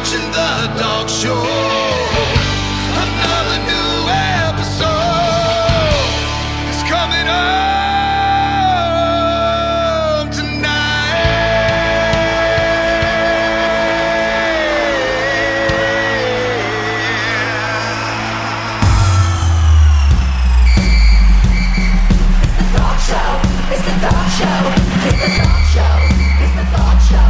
watching the Dawgs Show. Another new episode is coming up tonight. It's the Dawgs Show. It's the Dawgs Show. It's the Dawgs Show.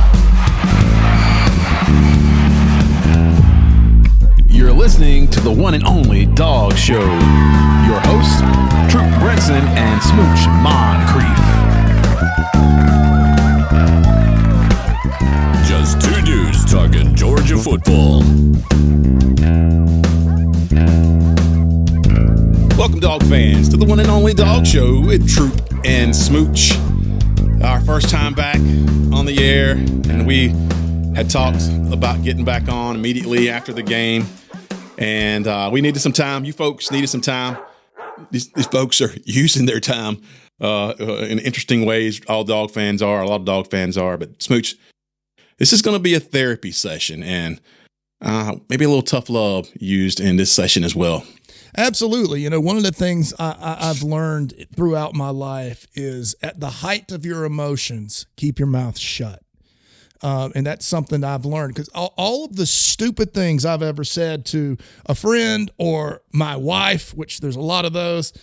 You're listening to the one and only Dawgs Show. Your hosts, Troup and Smooch Moncrief. Just two dudes talking Georgia football. Welcome, dog fans, to the one and only Dawgs Show with Troup and Smooch. Our first time back on the air, and we had talked about getting back on immediately after the game. And we needed some time. You folks needed some time. These folks are using their time in interesting ways. All dog fans are. A lot of dog fans are. But Smooch, this is going to be a therapy session, and maybe a little tough love used in this session as well. Absolutely. You know, one of the things I've learned throughout my life is at the height of your emotions, keep your mouth shut. And that's something I've learned because all of the stupid things I've ever said to a friend or my wife, which there's a lot of those,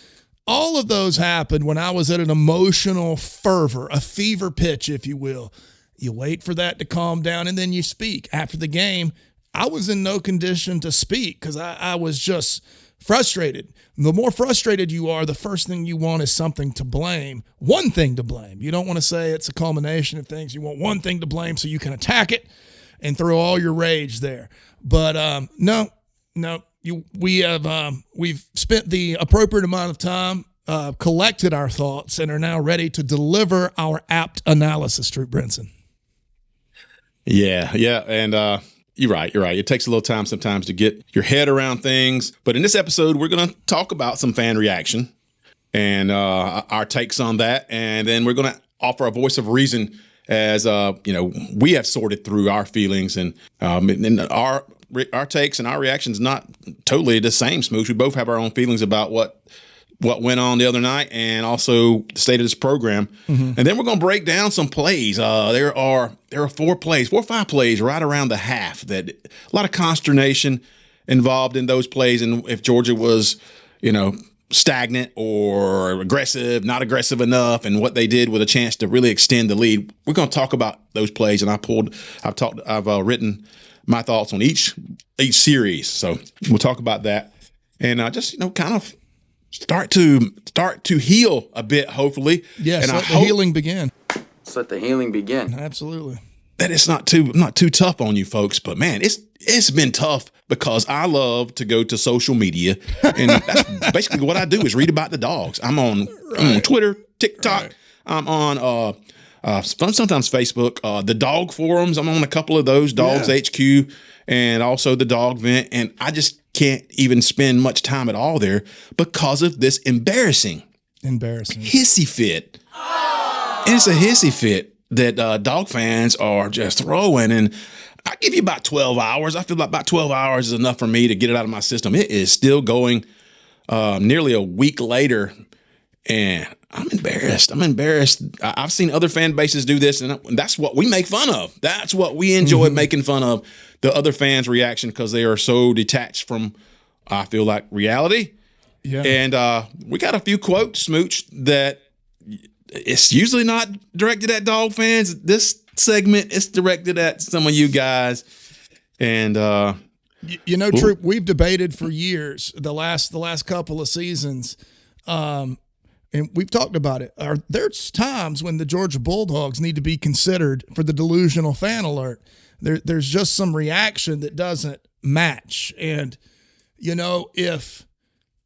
all of those happened when I was at an emotional fervor, a fever pitch, if you will. You wait for that to calm down and then you speak. After the game, I was in no condition to speak because I was just frustrated. The more frustrated you are, the first thing you want is something to blame. One thing to blame. You don't want to say it's a culmination of things. You want one thing to blame so you can attack it and throw all your rage there. But we've spent the appropriate amount of time, collected our thoughts, and are now ready to deliver our apt analysis, Troup Brinson. Yeah, and You're right. It takes a little time sometimes to get your head around things. But in this episode, we're going to talk about some fan reaction and our takes on that. And then we're going to offer a voice of reason as, we have sorted through our feelings and our takes and our reactions not totally the same, Smooch. We both have our own feelings about what went on the other night and also the state of this program. Mm-hmm. And then we're going to break down some plays. There are 4 or 5 plays right around the half that a lot of consternation involved in those plays. And if Georgia was, stagnant or aggressive, not aggressive enough, and what they did with a chance to really extend the lead, we're going to talk about those plays. And I've written my thoughts on each series. So we'll talk about that and kind of start to heal a bit, hopefully. Yes, and let the healing begin. Let's let the healing begin. Absolutely. That it's not too tough on you folks, but man, it's been tough because I love to go to social media, and that's basically what I do is read about the dogs. I'm on Twitter, TikTok. Right. I'm on sometimes Facebook, the dog forums. I'm on a couple of those, Dogs HQ, and also the Dog Vent, and I just can't even spend much time at all there because of this embarrassing hissy fit. And it's a hissy fit that dog fans are just throwing. And I give you about 12 hours. I feel like about 12 hours is enough for me to get it out of my system. It is still going nearly a week later, and I'm embarrassed. I've seen other fan bases do this, and that's what we make fun of. That's what we enjoy making fun of, the other fans' reaction, because they are so detached from, I feel like, reality. Yeah. And we got a few quotes, Smooch, that it's usually not directed at dog fans. This segment is directed at some of you guys. And Troup, we've debated for years, the last couple of seasons, and we've talked about it. There's times when the Georgia Bulldogs need to be considered for the delusional fan alert. There's just some reaction that doesn't match. And, if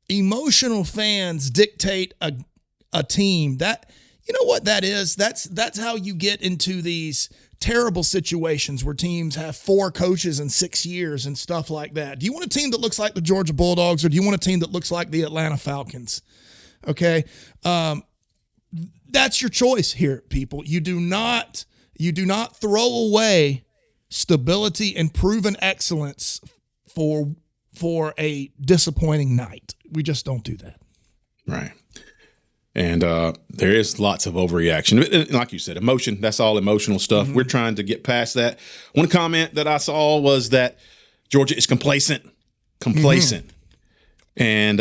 emotional fans dictate a team, that, you know what that is? That's how you get into these terrible situations where teams have 4 coaches in 6 years and stuff like that. Do you want a team that looks like the Georgia Bulldogs, or do you want a team that looks like the Atlanta Falcons? Okay. That's your choice here, people. You do not throw away stability and proven excellence for a disappointing night. We just don't do that. Right. And there is lots of overreaction. Like you said, emotion, that's all emotional stuff. We're trying to get past that. One comment that I saw was that Georgia is complacent. And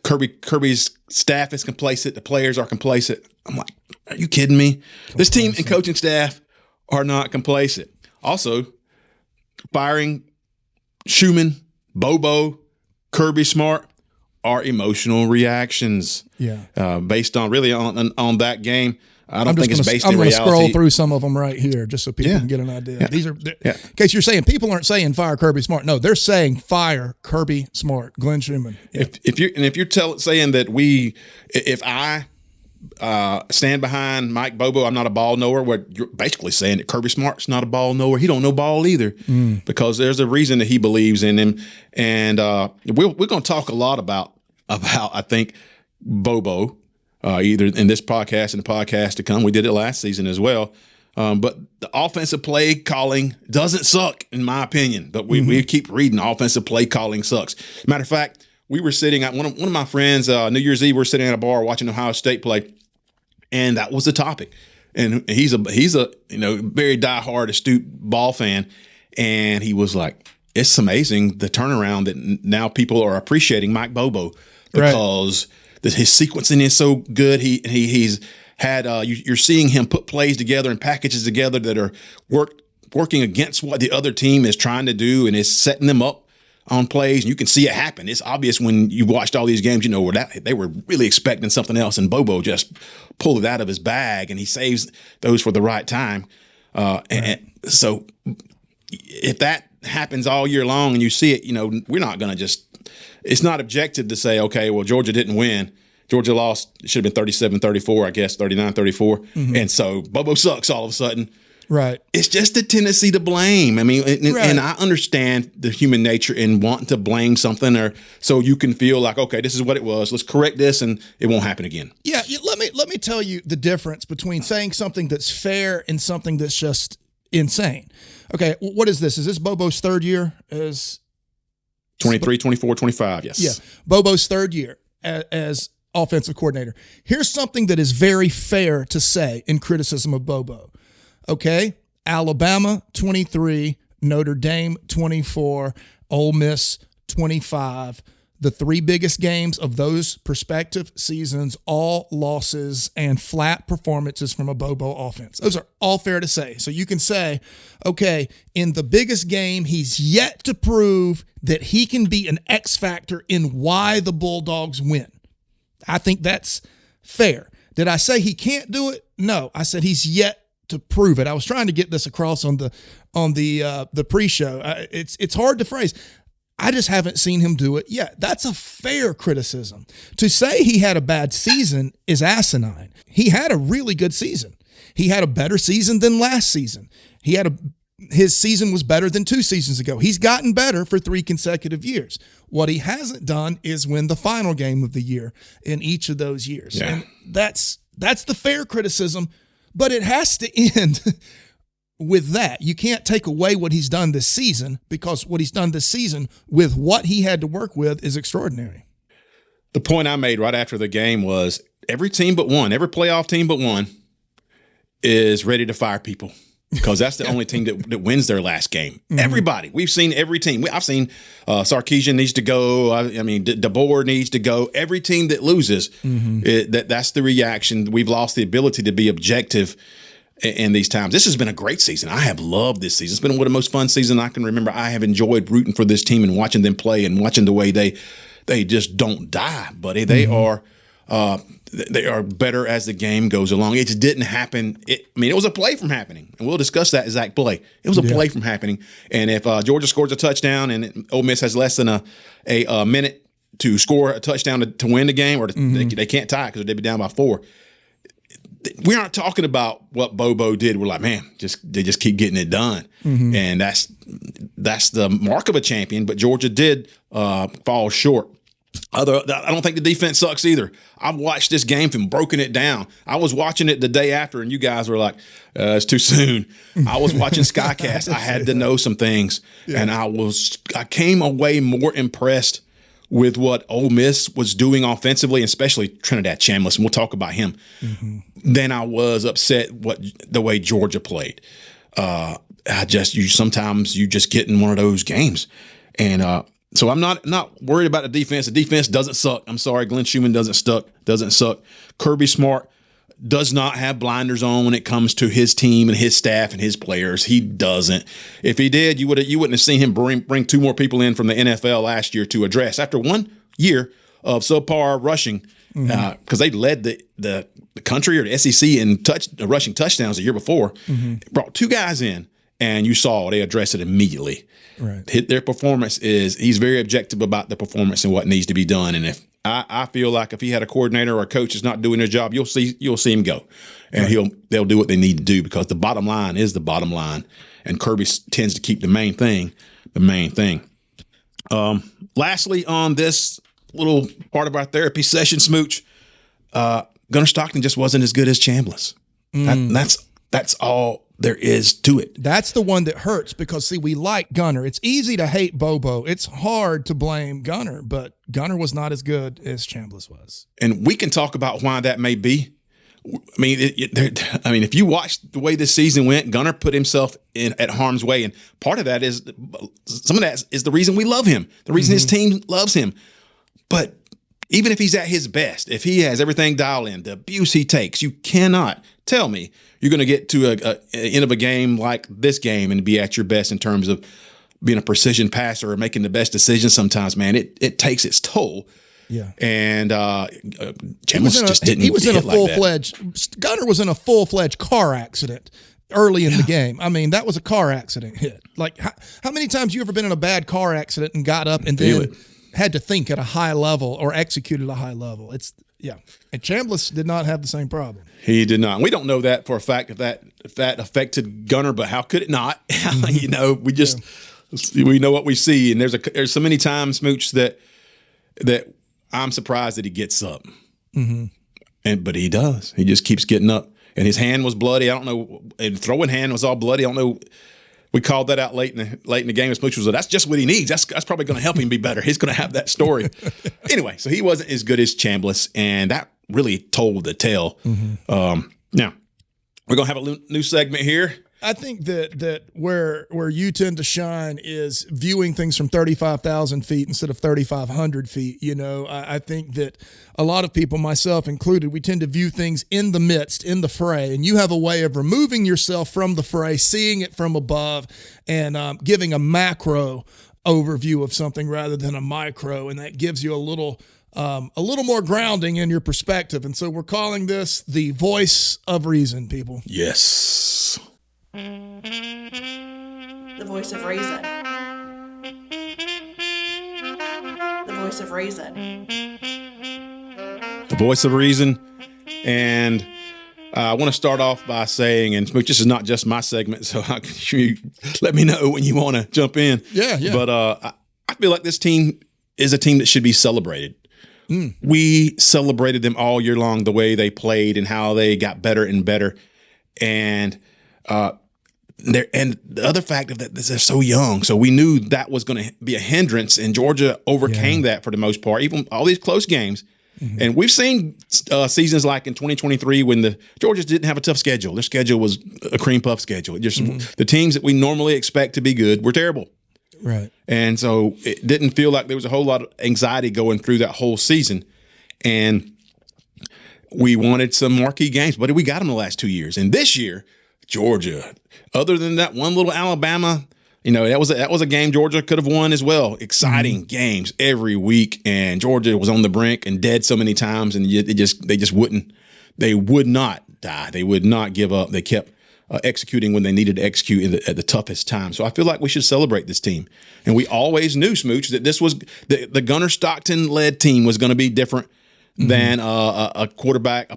Kirby's staff is complacent. The players are complacent. I'm like, are you kidding me? This team and coaching staff are not complacent. Also, firing Schumann, Bobo, Kirby Smart are emotional reactions. Yeah. Based on really on that game. I don't think it's based in I'm reality. going to scroll through some of them right here just so people can get an idea. These are, in case you're saying people aren't saying fire Kirby Smart. No, they're saying fire Kirby Smart, Glenn Schumann. Yeah. If you're saying that if I stand behind Mike Bobo, I'm not a ball knower. What you're basically saying that Kirby Smart's not a ball knower. He don't know ball either, because there's a reason that he believes in him. And we're going to talk a lot about I think Bobo. Either in this podcast and the podcast to come. We did it last season as well. But the offensive play calling doesn't suck, in my opinion. But we keep reading offensive play calling sucks. Matter of fact, we were sitting at one of my friends, New Year's Eve, we were sitting at a bar watching Ohio State play, and that was the topic. And he's a very diehard, astute ball fan. And he was like, it's amazing the turnaround that now people are appreciating Mike Bobo because his sequencing is so good. He's had you're seeing him put plays together and packages together that are working against what the other team is trying to do, and is setting them up on plays. And you can see it happen. It's obvious when you watched all these games. Where they were really expecting something else, and Bobo just pulled it out of his bag, and he saves those for the right time. And so if that happens all year long, and you see it, we're not going to just. It's not objective to say, okay, well, Georgia didn't win. Georgia lost. It should have been 37-34, I guess, 39-34. And so Bobo sucks all of a sudden. Right. It's just a tendency to blame. I mean, and I understand the human nature in wanting to blame something, or so you can feel like, okay, this is what it was. Let's correct this, and it won't happen again. Yeah. Let me tell you the difference between saying something that's fair and something that's just insane. Okay, what is this? Is this Bobo's third year as 23, 24, 25, yes. Yeah, Bobo's third year as offensive coordinator. Here's something that is very fair to say in criticism of Bobo. Okay, Alabama 23, Notre Dame 24, Ole Miss 25. The three biggest games of those prospective seasons, all losses and flat performances from a Bobo offense. Those are all fair to say. So you can say, okay, in the biggest game, he's yet to prove that he can be an X factor in why the Bulldogs win. I think that's fair. Did I say he can't do it? No, I said he's yet to prove it. I was trying to get this across on the pre-show. It's hard to phrase. I just haven't seen him do it yet. That's a fair criticism. To say he had a bad season is asinine. He had a really good season. He had a better season than last season. His season was better than 2 seasons ago. He's gotten better for 3 consecutive years. What he hasn't done is win the final game of the year in each of those years. Yeah. And that's the fair criticism, but it has to end with that. You can't take away what he's done this season, because what he's done this season with what he had to work with is extraordinary. The point I made right after the game was every playoff team but one is ready to fire people, because that's the only team that wins their last game. Everybody. We've seen every team. I've seen Sarkisian needs to go. I mean, DeBoer needs to go. Every team that loses, that's the reaction. We've lost the ability to be objective in these times. This has been a great season. I have loved this season. It's been one of the most fun seasons I can remember. I have enjoyed rooting for this team and watching them play and watching the way they just don't die, buddy. They are better as the game goes along. It just didn't happen. It was a play from happening, and we'll discuss that exact play. It was a play from happening, and if Georgia scores a touchdown and Ole Miss has less than a minute to score a touchdown to win the game, or they can't tie it because they'd be down by 4. We aren't talking about what Bobo did. We're like, man, they just keep getting it done, and that's the mark of a champion. But Georgia did fall short I don't think the defense sucks either. I've watched this game and broken it down. I was watching it the day after, and you guys were like, "It's too soon." I was watching Skycast. I had to know some things, and I came away more impressed with what Ole Miss was doing offensively, especially Trinidad Chambliss, and we'll talk about him, than I was upset the way Georgia played. Sometimes you just get in one of those games, and so I'm not worried about the defense. The defense doesn't suck. I'm sorry, Glenn Schumann doesn't suck. Kirby Smart does not have blinders on when it comes to his team and his staff and his players. He doesn't. If he did, you wouldn't have seen him bring two more people in from the NFL last year to address after 1 year of subpar rushing, because they led the country or the SEC in rushing touchdowns the year before. Brought two guys in, and you saw they addressed it immediately. Right. Their performance he's very objective about the performance and what needs to be done. And if I feel like if he had a coordinator or a coach that's not doing their job, you'll see him go, and they'll do what they need to do, because the bottom line is the bottom line, and Kirby tends to keep the main thing. Lastly, on this little part of our therapy session, Smooch, Gunnar Stockton just wasn't as good as Chambliss. That's all there is to it. That's the one that hurts, because, see, we like Gunnar. It's easy to hate Bobo. It's hard to blame Gunnar, but Gunnar was not as good as Chambliss was. And we can talk about why that may be. I mean, if you watch the way this season went, Gunnar put himself at harm's way, and part of that is some of that is the reason we love him, the reason his team loves him. But even if he's at his best, if he has everything dialed in, the abuse he takes, you cannot tell me you're going to get to a end of a game like this game and be at your best in terms of being a precision passer or making the best decisions. Sometimes, man, it takes its toll. Yeah, and Chambliss just didn't. He was in a full-fledged. Gunnar was in a full-fledged car accident early in the game. I mean, that was a car accident hit. Like, how many times you ever been in a bad car accident and got up and then had to think at a high level or execute at a high level? And Chambliss did not have the same problem. He did not. We don't know that for a fact if that affected Gunnar, but how could it not? We know what we see, and there's so many times, Smooch, that I'm surprised that he gets up, but he does. He just keeps getting up, and his hand was bloody. I don't know. And throwing hand was all bloody. I don't know. We called that out late in the game. Smooch was like, that's just what he needs. That's probably going to help him be better. He's going to have that story. Anyway, so he wasn't as good as Chambliss, and that really told the tale. Now, we're going to have a new segment here. I think that where you tend to shine is viewing things from 35,000 feet instead of 3,500 feet. You know, I think that a lot of people, myself included, we tend to view things in the midst, in the fray, and you have a way of removing yourself from the fray, seeing it from above, and giving a macro overview of something rather than a micro, and that gives you a little more grounding in your perspective. And so we're calling this the voice of reason, people. Yes. The voice of reason. The voice of reason. The voice of reason. And I want to start off by saying, and Smooch, this is not just my segment, so you let me know when you want to jump in. Yeah. But I feel like this team is a team that should be celebrated. We celebrated them all year long, the way they played and how they got better and better. And the other factor that they're so young, so we knew that was going to be a hindrance, and Georgia overcame that for the most part, even all these close games. And we've seen seasons like in 2023 when the Georgians didn't have a tough schedule. Their schedule was a cream puff schedule. The teams that we normally expect to be good were terrible. Right. And so it didn't feel like there was a whole lot of anxiety going through that whole season. And we wanted some marquee games, but we got them the last 2 years. And this year, Georgia, other than that one little Alabama, that was a game Georgia could have won as well. Exciting games every week, and Georgia was on the brink and dead so many times, and they would not die. They would not give up. They kept executing when they needed to execute at the toughest time. So I feel like we should celebrate this team. And we always knew, Smooch, that this was the Gunnar Stockton-led team was going to be different than a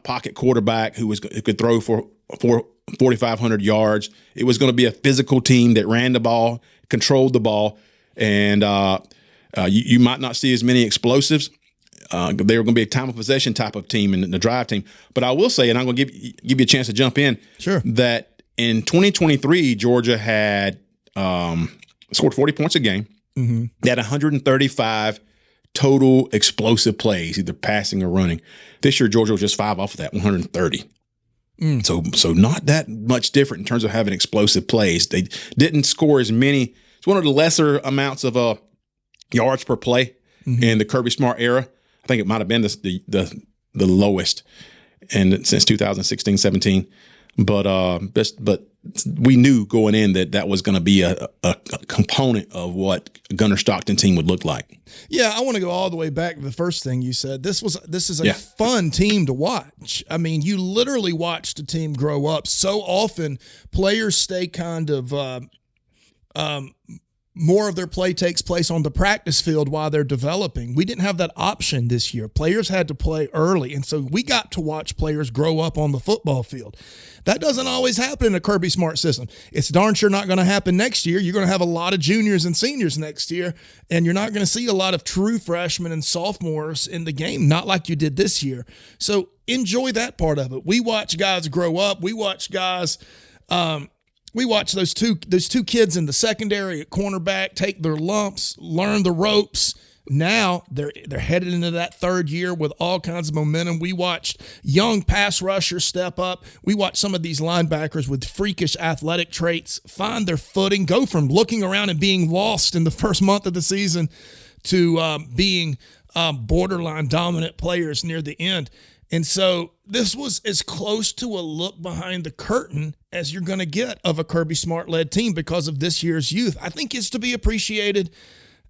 pocket quarterback who could throw for 4,500 yards. It was going to be a physical team that ran the ball, controlled the ball, and you might not see as many explosives they were going to be a time of possession type of team and the drive team. But I will say, and I'm going to give you a chance to jump in, sure, that in 2023, Georgia had scored 40 points a game. Mm-hmm. They had 135 total explosive plays, either passing or running. This year, Georgia was just 5 off of that, 130. So not that much different in terms of having explosive plays. They didn't score as many. It's one of the lesser amounts of yards per play in the Kirby Smart era. I think it might have been the lowest since 2016-17. But we knew going in that was going to be a component of what Gunnar Stockton team would look like. Yeah, I want to go all the way back to the first thing you said. This is a fun team to watch. I mean, you literally watched a team grow up. So often players stay kind of more of their play takes place on the practice field while they're developing. We didn't have that option this year. Players had to play early, and so we got to watch players grow up on the football field. That doesn't always happen in a Kirby Smart system. It's darn sure not going to happen next year. You're going to have a lot of juniors and seniors next year, and you're not going to see a lot of true freshmen and sophomores in the game, not like you did this year. So enjoy that part of it. We watch guys grow up. We watch guys we watch those two kids in the secondary at cornerback take their lumps, learn the ropes. Now they're headed into that third year with all kinds of momentum. We watched young pass rushers step up. We watched some of these linebackers with freakish athletic traits find their footing, go from looking around and being lost in the first month of the season to being borderline dominant players near the end. And so this was as close to a look behind the curtain as you're going to get of a Kirby Smart-led team because of this year's youth. I think it's to be appreciated.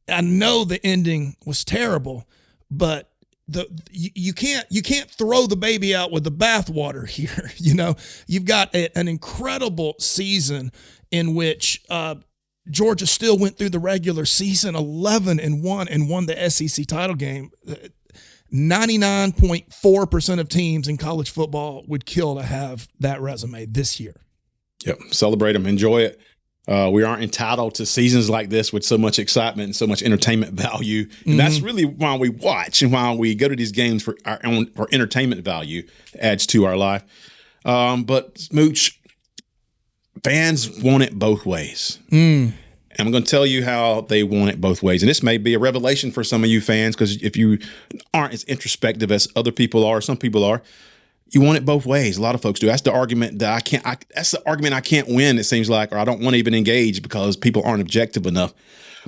I know the ending was terrible, but you can't throw the baby out with the bathwater here. You know, you've got an incredible season in which Georgia still went through the regular season 11-1 and won the SEC title game. 99.4% of teams in college football would kill to have that resume this year. Yep. Celebrate them. Enjoy it. We aren't entitled to seasons like this with so much excitement and so much entertainment value. And that's really why we watch and why we go to these games for entertainment value. It adds to our life. But Smooch, fans want it both ways. And I'm going to tell you how they want it both ways. And this may be a revelation for some of you fans, because if you aren't as introspective as other people are, some people are, you want it both ways. A lot of folks do. That's the argument that that's the argument I can't win, it seems like, or I don't want to even engage because people aren't objective enough.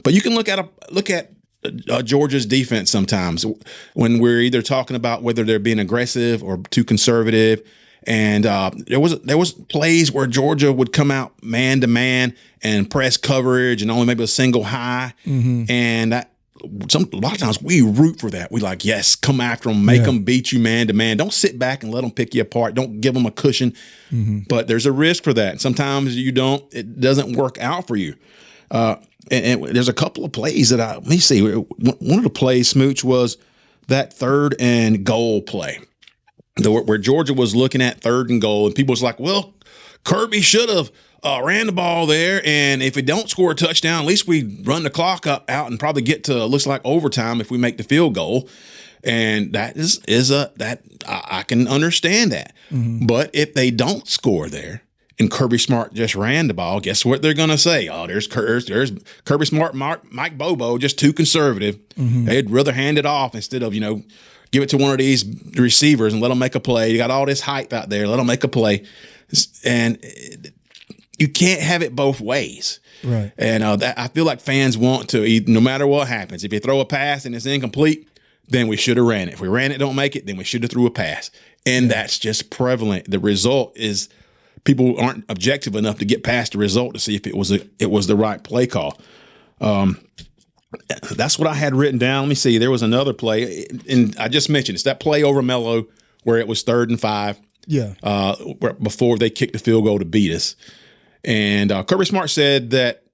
But you can look at Georgia's defense sometimes when we're either talking about whether they're being aggressive or too conservative. And there was plays where Georgia would come out man to man and press coverage and only maybe a single high. And a lot of times we root for that. We like, yes, come after them, make them beat you man to man. Don't sit back and let them pick you apart. Don't give them a cushion. But there's a risk for that. And sometimes it doesn't work out for you. And there's a couple of plays that let me see. One of the plays, Smooch, was that 3rd and goal play, where Georgia was looking at 3rd and goal, and people was like, well, Kirby should have ran the ball there, and if we don't score a touchdown, at least we run the clock out and probably get to looks like overtime if we make the field goal. And that is I can understand that. But if they don't score there and Kirby Smart just ran the ball, guess what they're going to say? Oh, there's Kirby Smart, Mike Bobo, just too conservative. They'd rather hand it off instead of, give it to one of these receivers and let them make a play. You got all this hype out there. Let them make a play. And you can't have it both ways. Right. And I feel like fans want to, no matter what happens, if you throw a pass and it's incomplete, then we should have ran it. If we ran it, don't make it, then we should have threw a pass. And that's just prevalent. The result is people aren't objective enough to get past the result to see if it was the right play call. That's what I had written down. Let me see. There was another play, and I just mentioned it's that play over Mello where it was 3rd and 5. Yeah. Before they kicked the field goal to beat us, and Kirby Smart said that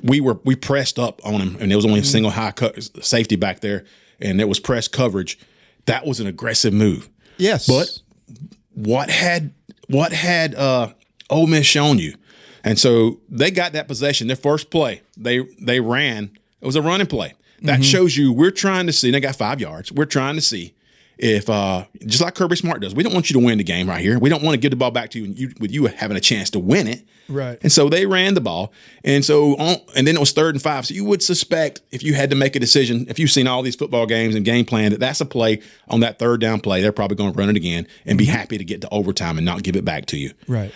we pressed up on him, and there was only a single high safety back there, and there was press coverage. That was an aggressive move. Yes. But what had Ole Miss shown you? And so they got that possession. Their first play, they ran. It was a running play. That shows you we're trying to see, and they got 5 yards. We're trying to see if, just like Kirby Smart does, we don't want you to win the game right here. We don't want to give the ball back to you with you having a chance to win it. Right. And so they ran the ball. And so, and then it was 3rd and 5. So you would suspect if you had to make a decision, if you've seen all these football games and game plan, that's a play on that 3rd down play. They're probably going to run it again and be happy to get to overtime and not give it back to you. Right.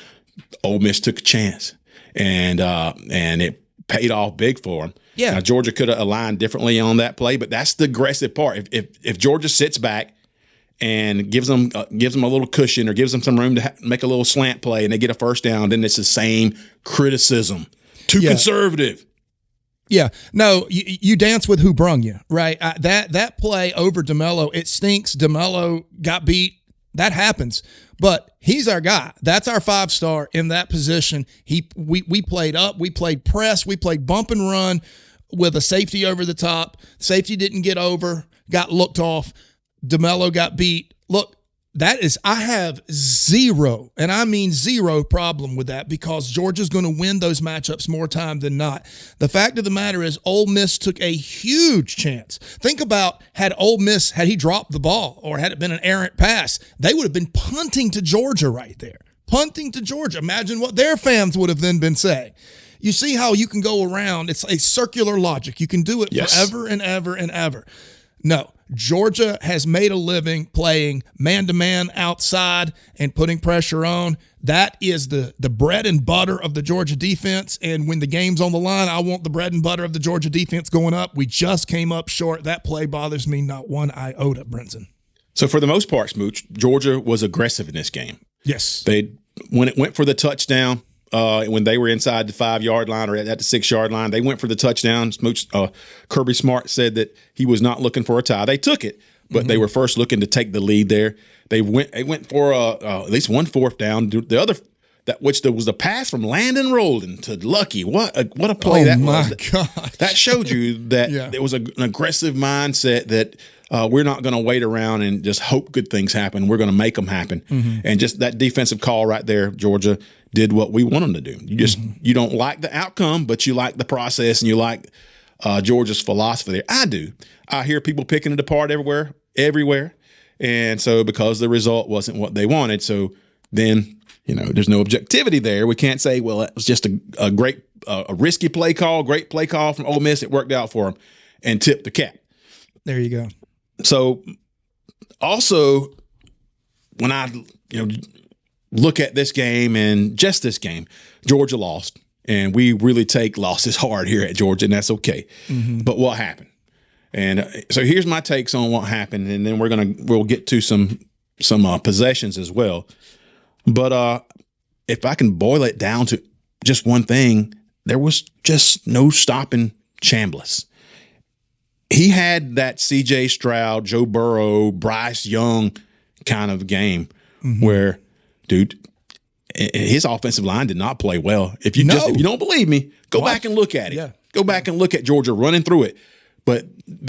Ole Miss took a chance, and it paid off big for them. Yeah. Now, Georgia could have aligned differently on that play, but that's the aggressive part. If Georgia sits back and gives them a little cushion or gives them some room to make a little slant play and they get a 1st down, then it's the same criticism. Too conservative. Yeah. No, you dance with who brung you, right? That play over DeMello, it stinks. DeMello got beat. That happens. But he's our guy. That's our 5-star in that position. We played up. We played press. We played bump and run with a safety over the top. Safety didn't get over, got looked off. DeMello got beat. Look, I have zero, and I mean zero problem with that because Georgia's going to win those matchups more time than not. The fact of the matter is Ole Miss took a huge chance. Think about had he dropped the ball or had it been an errant pass, they would have been punting to Georgia right there. Punting to Georgia. Imagine what their fans would have then been saying. You see how you can go around. It's a circular logic. You can do it forever and ever and ever. No, Georgia has made a living playing man-to-man outside and putting pressure on. That is the bread and butter of the Georgia defense. And when the game's on the line, I want the bread and butter of the Georgia defense going up. We just came up short. That play bothers me not one iota, Brinson. So for the most part, Smooch, Georgia was aggressive in this game. Yes. When it went for the touchdown, when they were inside the 5-yard line or at the 6-yard line, they went for the touchdown. Smooch, Kirby Smart said that he was not looking for a tie. They took it, but they were first looking to take the lead there. They went for at least one 4th down. The other, which was the pass from Landon Rolling to Lucky. What a play that was! Oh my God! That showed you that there was an aggressive mindset that we're not going to wait around and just hope good things happen. We're going to make them happen. And just that defensive call right there, Georgia did what we want them to do. You don't like the outcome, but you like the process and you like Georgia's philosophy there. I do. I hear people picking it apart everywhere. And so because the result wasn't what they wanted, so then, there's no objectivity there. We can't say, well, it was just a great, risky play call, great play call from Ole Miss. It worked out for them and tip the cap. There you go. So also when I, look at this game and just this game, Georgia lost. And we really take losses hard here at Georgia, and that's okay. But what happened? And so here's my takes on what happened, and then we'll get to some possessions as well. But if I can boil it down to just one thing, there was just no stopping Chambliss. He had that C.J. Stroud, Joe Burrow, Bryce Young kind of game where, dude, his offensive line did not play well. If you don't believe me, go back and look at it. Yeah. Go back and look at Georgia running through it. But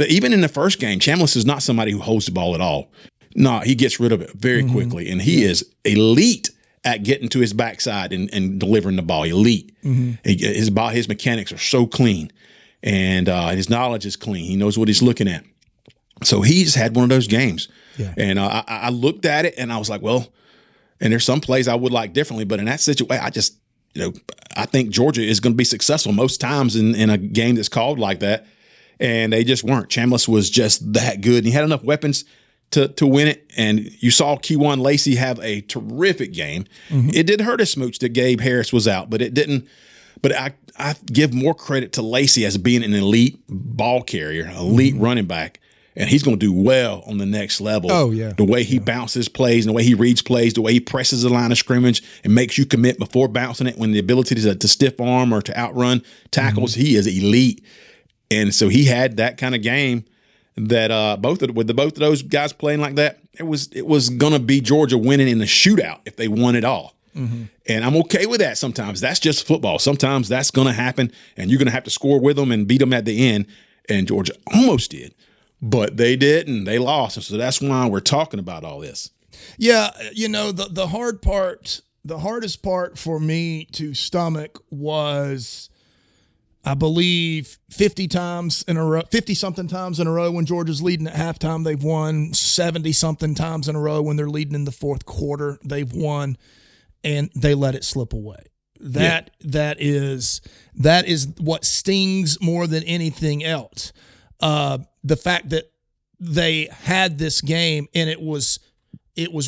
even in the first game, Chambliss is not somebody who holds the ball at all. No, he gets rid of it very quickly, and he is elite at getting to his backside and delivering the ball. Elite. His mechanics are so clean, and his knowledge is clean. He knows what he's looking at. So he just had one of those games. Yeah. And I looked at it, and I was like, well, and there's some plays I would like differently, but in that situation, I just, I think Georgia is going to be successful most times in a game that's called like that, and they just weren't. Chambliss was just that good, and he had enough weapons to win it. And you saw Keywan Lacey have a terrific game. It did hurt a Smooch that Gabe Harris was out, but it didn't. But I give more credit to Lacey as being an elite ball carrier, elite running back. And he's going to do well on the next level. Oh, yeah. The way he bounces plays and the way he reads plays, the way he presses the line of scrimmage and makes you commit before bouncing it, when the ability to stiff arm or to outrun tackles, he is elite. And so he had that kind of game that both of those guys playing like that, it was going to be Georgia winning in the shootout if they won it all. And I'm okay with that sometimes. That's just football. Sometimes that's going to happen, and you're going to have to score with them and beat them at the end. And Georgia almost did. But they didn't. They lost. And so that's why we're talking about all this. Yeah, the hard part, the hardest part for me to stomach was I believe 50 times in a row, 50-something times in a row when Georgia's leading at halftime, they've won. 70-something times in a row when they're leading in the fourth quarter, they've won, and they let it slip away. That is what stings more than anything else. The fact that they had this game and it was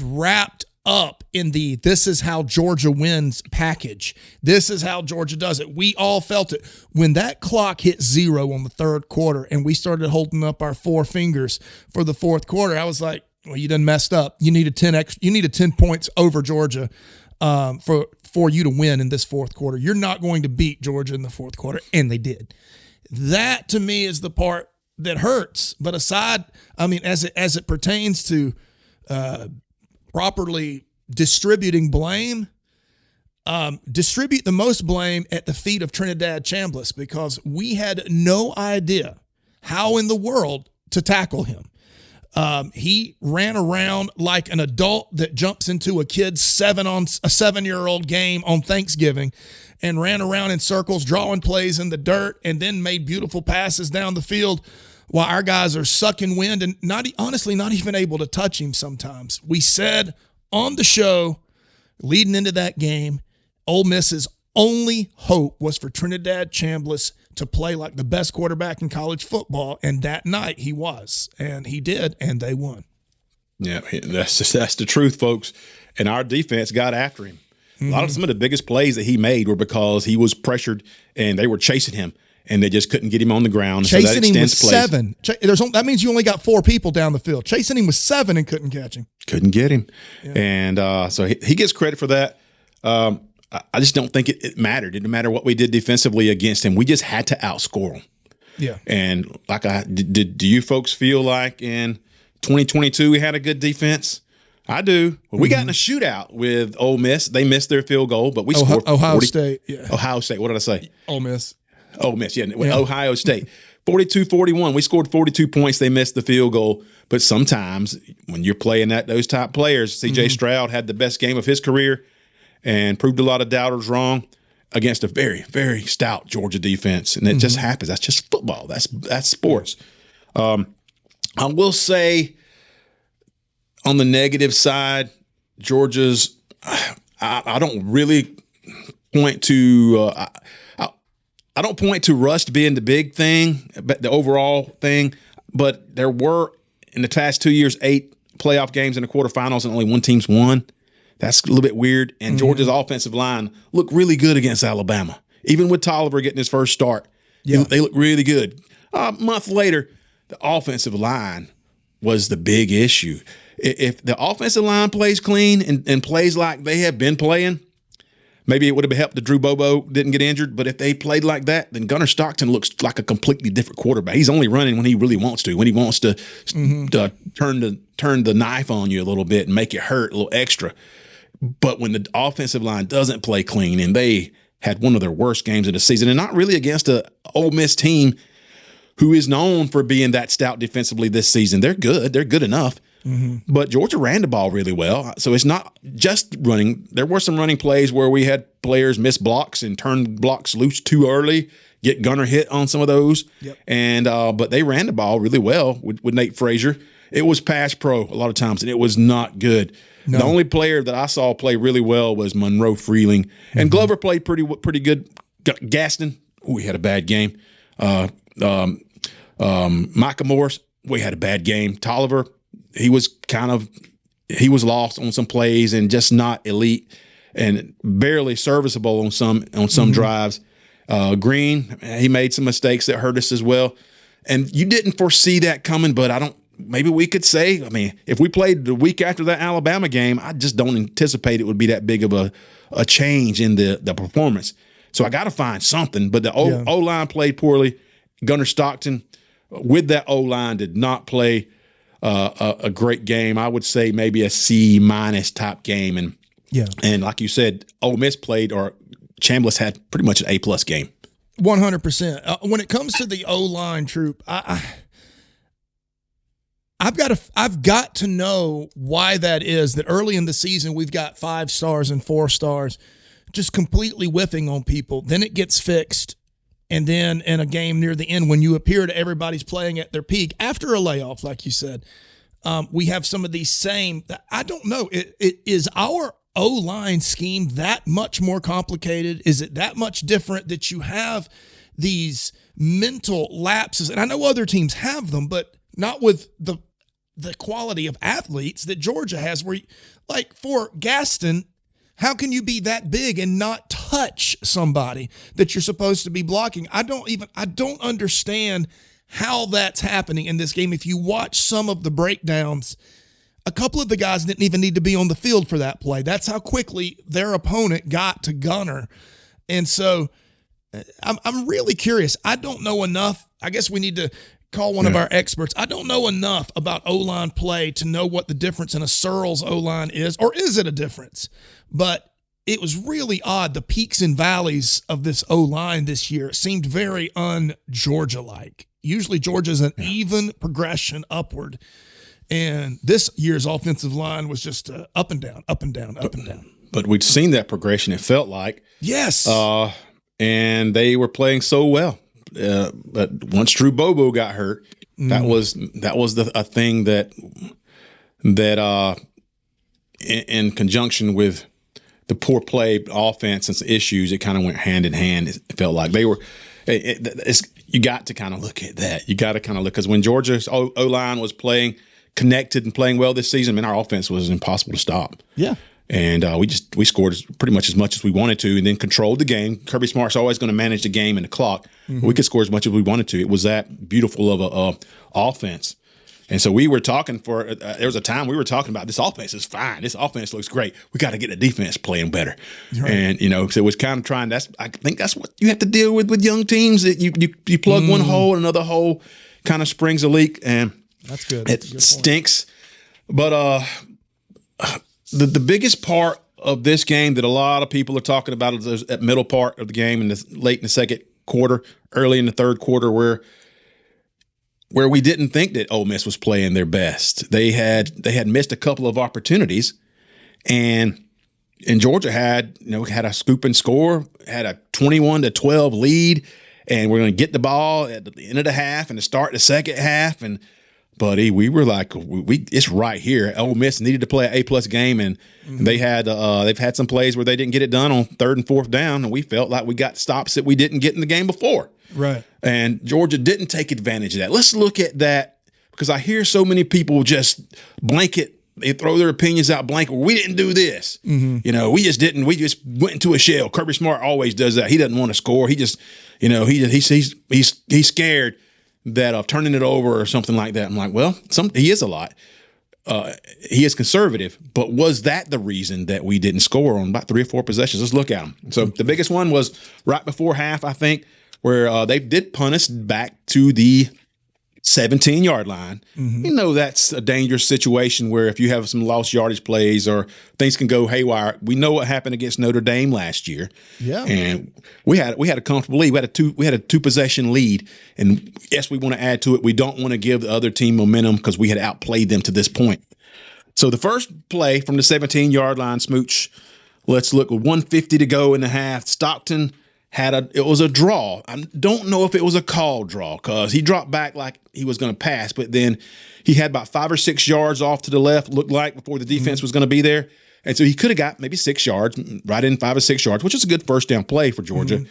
wrapped up in the "this is how Georgia wins" package. This is how Georgia does it. We all felt it. When that clock hit 0 on the third quarter and we started holding up our four fingers for the fourth quarter, I was like, well, you done messed up. You needed 10 points over Georgia for you to win in this fourth quarter. You're not going to beat Georgia in the fourth quarter, and they did. That to me is the part that hurts. But aside, I mean, as it pertains to properly distributing blame, distribute the most blame at the feet of Trinidad Chambliss, because we had no idea how in the world to tackle him. He ran around like an adult that jumps into a kid's 7-year-old game on Thanksgiving and ran around in circles, drawing plays in the dirt, and then made beautiful passes down the field while our guys are sucking wind and not even able to touch him sometimes. We said on the show leading into that game, Ole Miss's only hope was for Trinidad Chambliss to play like the best quarterback in college football, and that night he was, and he did, and they won. Yeah, that's the truth, folks. And our defense got after him. Some of the biggest plays that he made were because he was pressured and they were chasing him, and they just couldn't get him on the ground. Chasing him with 7. That means you only got 4 people down the field. Chasing him with 7 and couldn't catch him. Couldn't get him. Yeah. And so he gets credit for that. I just don't think it mattered. It didn't matter what we did defensively against him. We just had to outscore him. Yeah. And do you folks feel like in 2022 we had a good defense? I do. Well, we got in a shootout with Ole Miss. They missed their field goal, but we scored Ohio State. Yeah. Ohio State. What did I say? Ole Miss. Ole Miss, yeah. Ohio State. 42-41. We scored 42 points. They missed the field goal. But sometimes when you're playing those top players, C.J. Stroud had the best game of his career and proved a lot of doubters wrong against a very, very stout Georgia defense. And it just happens. That's just football. That's sports. I will say on the negative side, Georgia's I don't really point to I don't point to rust being the big thing, the overall thing, but there were in the past 2 years 8 playoff games in the quarterfinals and only one team's won. That's a little bit weird. And Georgia's offensive line looked really good against Alabama. Even with Tolliver getting his first start, they looked really good. A month later, the offensive line was the big issue. If the offensive line plays clean and plays like they have been playing, maybe it would have helped that Drew Bobo didn't get injured. But if they played like that, then Gunnar Stockton looks like a completely different quarterback. He's only running when he really wants to, when he wants to turn the knife on you a little bit and make it hurt a little extra. But when the offensive line doesn't play clean, and they had one of their worst games of the season, and not really against a Ole Miss team who is known for being that stout defensively this season. They're good. They're good enough. But Georgia ran the ball really well. So it's not just running. There were some running plays where we had players miss blocks and turn blocks loose too early, get Gunner hit on some of those. Yep. And but they ran the ball really well with Nate Frazier. It was pass pro a lot of times, and it was not good. No. The only player that I saw play really well was Monroe Freeling. And Glover played pretty good. Gaston, he had a bad game. Micah Morris, we had a bad game. Tolliver, he was lost on some plays and just not elite and barely serviceable on some drives. Green, he made some mistakes that hurt us as well. And you didn't foresee that coming, but maybe we could say, I mean, if we played the week after that Alabama game, I just don't anticipate it would be that big of a change in the performance. So I got to find something. But the O-line played poorly. Gunnar Stockton, with that O-line, did not play a great game. I would say maybe a C- type game. And like you said, Ole Miss played, or Chambliss had pretty much an A+ game. 100%. When it comes to the O-line, Troup, I've got to know why that is, that early in the season we've got 5 stars and 4 stars just completely whiffing on people. Then it gets fixed And then in a game near the end, when you appear to everybody's playing at their peak after a layoff, like you said, we have some of these same. I don't know. It is our O-line scheme that much more complicated? Is it that much different that you have these mental lapses? And I know other teams have them, but not with the quality of athletes that Georgia has. Where, like for Gaston, how can you be that big and not touch somebody that you're supposed to be blocking? I don't understand how that's happening in this game. If you watch some of the breakdowns, a couple of the guys didn't even need to be on the field for that play. That's how quickly their opponent got to Gunner. And so I'm really curious. I don't know enough. I guess we need to call one of our experts. I don't know enough about O-line play to know what the difference in a Searles O-line is, or is it a difference? But it was really odd, the peaks and valleys of this O-line this year. It seemed very un-Georgia-like. Usually Georgia's an even progression upward. And this year's offensive line was just up and down, up and down, up and down. But we'd seen that progression, it felt like. Yes. And they were playing so well. But once Drew Bobo got hurt, that was a thing that in conjunction with the poor play offense and some issues, it kind of went hand in hand. It felt like they were. You got to kind of look at that. You got to kind of look, because when Georgia's O-line was playing connected and playing well this season, our offense was impossible to stop. Yeah. And we scored pretty much as we wanted to, and then controlled the game. Kirby Smart's always going to manage the game and the clock. Mm-hmm. We could score as much as we wanted to. It was that beautiful of a offense. And so we were talking there was a time we were talking about, this offense is fine. This offense looks great. We got to get the defense playing better. Right. And, so it was kind of trying, I think that's what you have to deal with young teams, that you plug one hole, another hole kind of springs a leak, and that's good. It stinks. But the biggest part of this game that a lot of people are talking about is that middle part of the game, and late in the second quarter, early in the third quarter, where we didn't think that Ole Miss was playing their best. They had missed a couple of opportunities, and Georgia had a scoop and score, had a 21-12 lead, and we're going to get the ball at the end of the half and to start the second half. And buddy, we were like, it's right here. Ole Miss needed to play an A+ game, and they've had some plays where they didn't get it done on third and fourth down, and we felt like we got stops that we didn't get in the game before. Right. And Georgia didn't take advantage of that. Let's look at that, because I hear so many people just they throw their opinions out blanket. We didn't do this. Mm-hmm. We just didn't. We just went into a shell. Kirby Smart always does that. He doesn't want to score. He just, he's scared that of turning it over or something like that. I'm like, well, he is a lot. He is conservative, but was that the reason that we didn't score on about 3 or 4 possessions? Let's look at them. So the biggest one was right before half, I think, where they did punt us back to the 17-yard line. Mm-hmm. That's a dangerous situation where if you have some lost yardage plays or things can go haywire. We know what happened against Notre Dame last year. Yeah. And we had a comfortable lead. We had a 2-possession lead. And yes, we want to add to it. We don't want to give the other team momentum because we had outplayed them to this point. So the first play from the 17-yard line, Smooch, let's look, with 150 to go in the half. Stockton it was a draw. I don't know if it was a call draw, because he dropped back like he was going to pass, but then he had about 5 or 6 yards off to the left, looked like, before the defense was going to be there. And so he could have got maybe 6 yards, right in 5 or 6 yards, which is a good first down play for Georgia. Mm-hmm.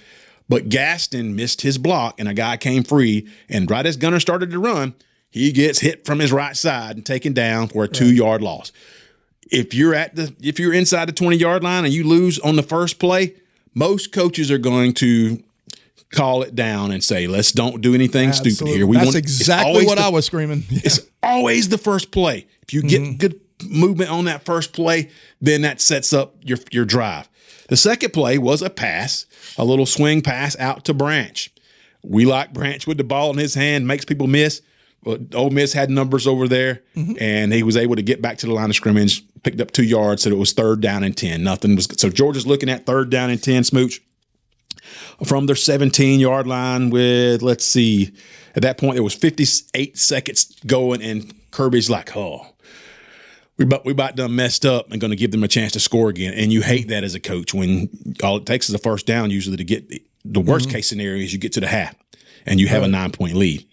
But Gaston missed his block, and a guy came free. And right as Gunner started to run, he gets hit from his right side and taken down for a 2-yard loss. If you're inside the 20-yard line and you lose on the first play, most coaches are going to call it down and say, let's don't do anything stupid here. That's exactly what I was screaming. Yeah. It's always the first play. If you get good movement on that first play, then that sets up your drive. The second play was a pass, a little swing pass out to Branch. We like Branch with the ball in his hand, makes people miss. But Ole Miss had numbers over there, and he was able to get back to the line of scrimmage, picked up 2 yards, so it was 3rd down and 10. So Georgia's looking at 3rd down and 10, Smooch, from their 17-yard line with, let's see, at that point it was 58 seconds going, and Kirby's like, we about done messed up and going to give them a chance to score again. And you hate that as a coach when all it takes is a first down usually to get the worst case scenario is you get to the half and you have a 9-point lead.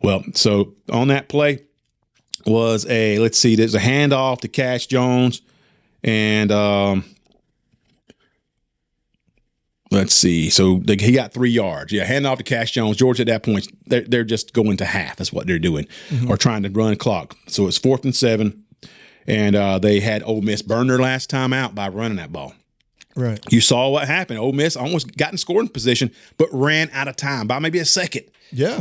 Well, so on that play was there's a handoff to Cash Jones, and let's see. So he got 3 yards. Yeah, handoff to Cash Jones. Georgia at that point, they're just going to half. That's what they're doing, or trying to run clock. So it's 4th and 7, and they had Ole Miss burn their last time out by running that ball. Right. You saw what happened. Ole Miss almost got in scoring position, but ran out of time by maybe a second. Yeah.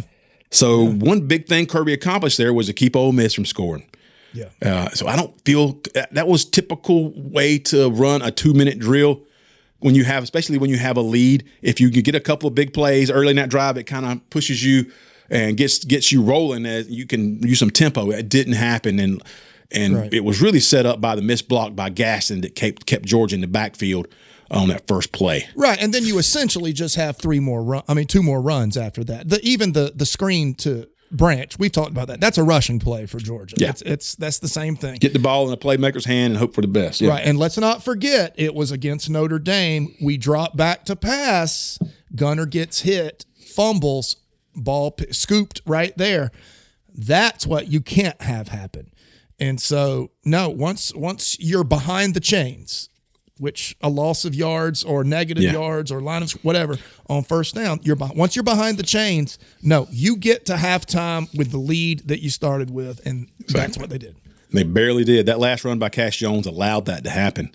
So one big thing Kirby accomplished there was to keep Ole Miss from scoring. Yeah. So I don't feel that was typical way to run a 2-minute drill when you have, especially when you have a lead. If you get a couple of big plays early in that drive, it kind of pushes you and gets you rolling. As you can use some tempo. It didn't happen, and it was really set up by the missed block by Gaston that kept Georgia in the backfield on that first play. Right, and then you essentially just have 2 more runs after that. Even the screen to Branch, we've talked about that. That's a rushing play for Georgia. Yeah. That's the same thing. Get the ball in the playmaker's hand and hope for the best. Yeah. Right, and let's not forget, it was against Notre Dame. We drop back to pass. Gunner gets hit, fumbles, ball scooped right there. That's what you can't have happen. And so, no, once you're behind the chains, which a loss of yards or negative yards or line of whatever on first down, once you're behind the chains, no, you get to halftime with the lead that you started with, and that's what they did. They barely did. That last run by Cash Jones allowed that to happen.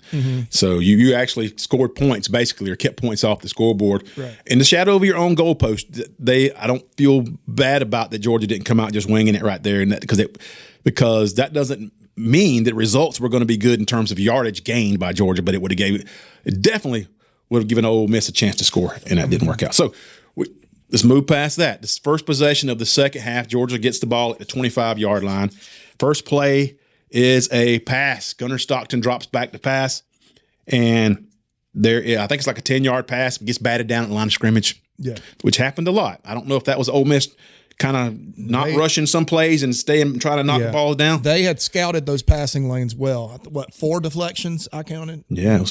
So you actually scored points, basically, or kept points off the scoreboard. Right. In the shadow of your own goalpost, I don't feel bad about that Georgia didn't come out just winging it right there, and because that doesn't mean that results were going to be good in terms of yardage gained by Georgia, but it definitely would have given Ole Miss a chance to score, and that didn't work out. So let's move past that. This first possession of the second half, Georgia gets the ball at the 25-yard line. First play is a pass. Gunner Stockton drops back to pass, and I think it's like a 10-yard pass, gets batted down at the line of scrimmage, which happened a lot. I don't know if that was Ole Miss kind of not rushing some plays and trying to knock the ball down. They had scouted those passing lanes well. 4 deflections I counted? Yeah.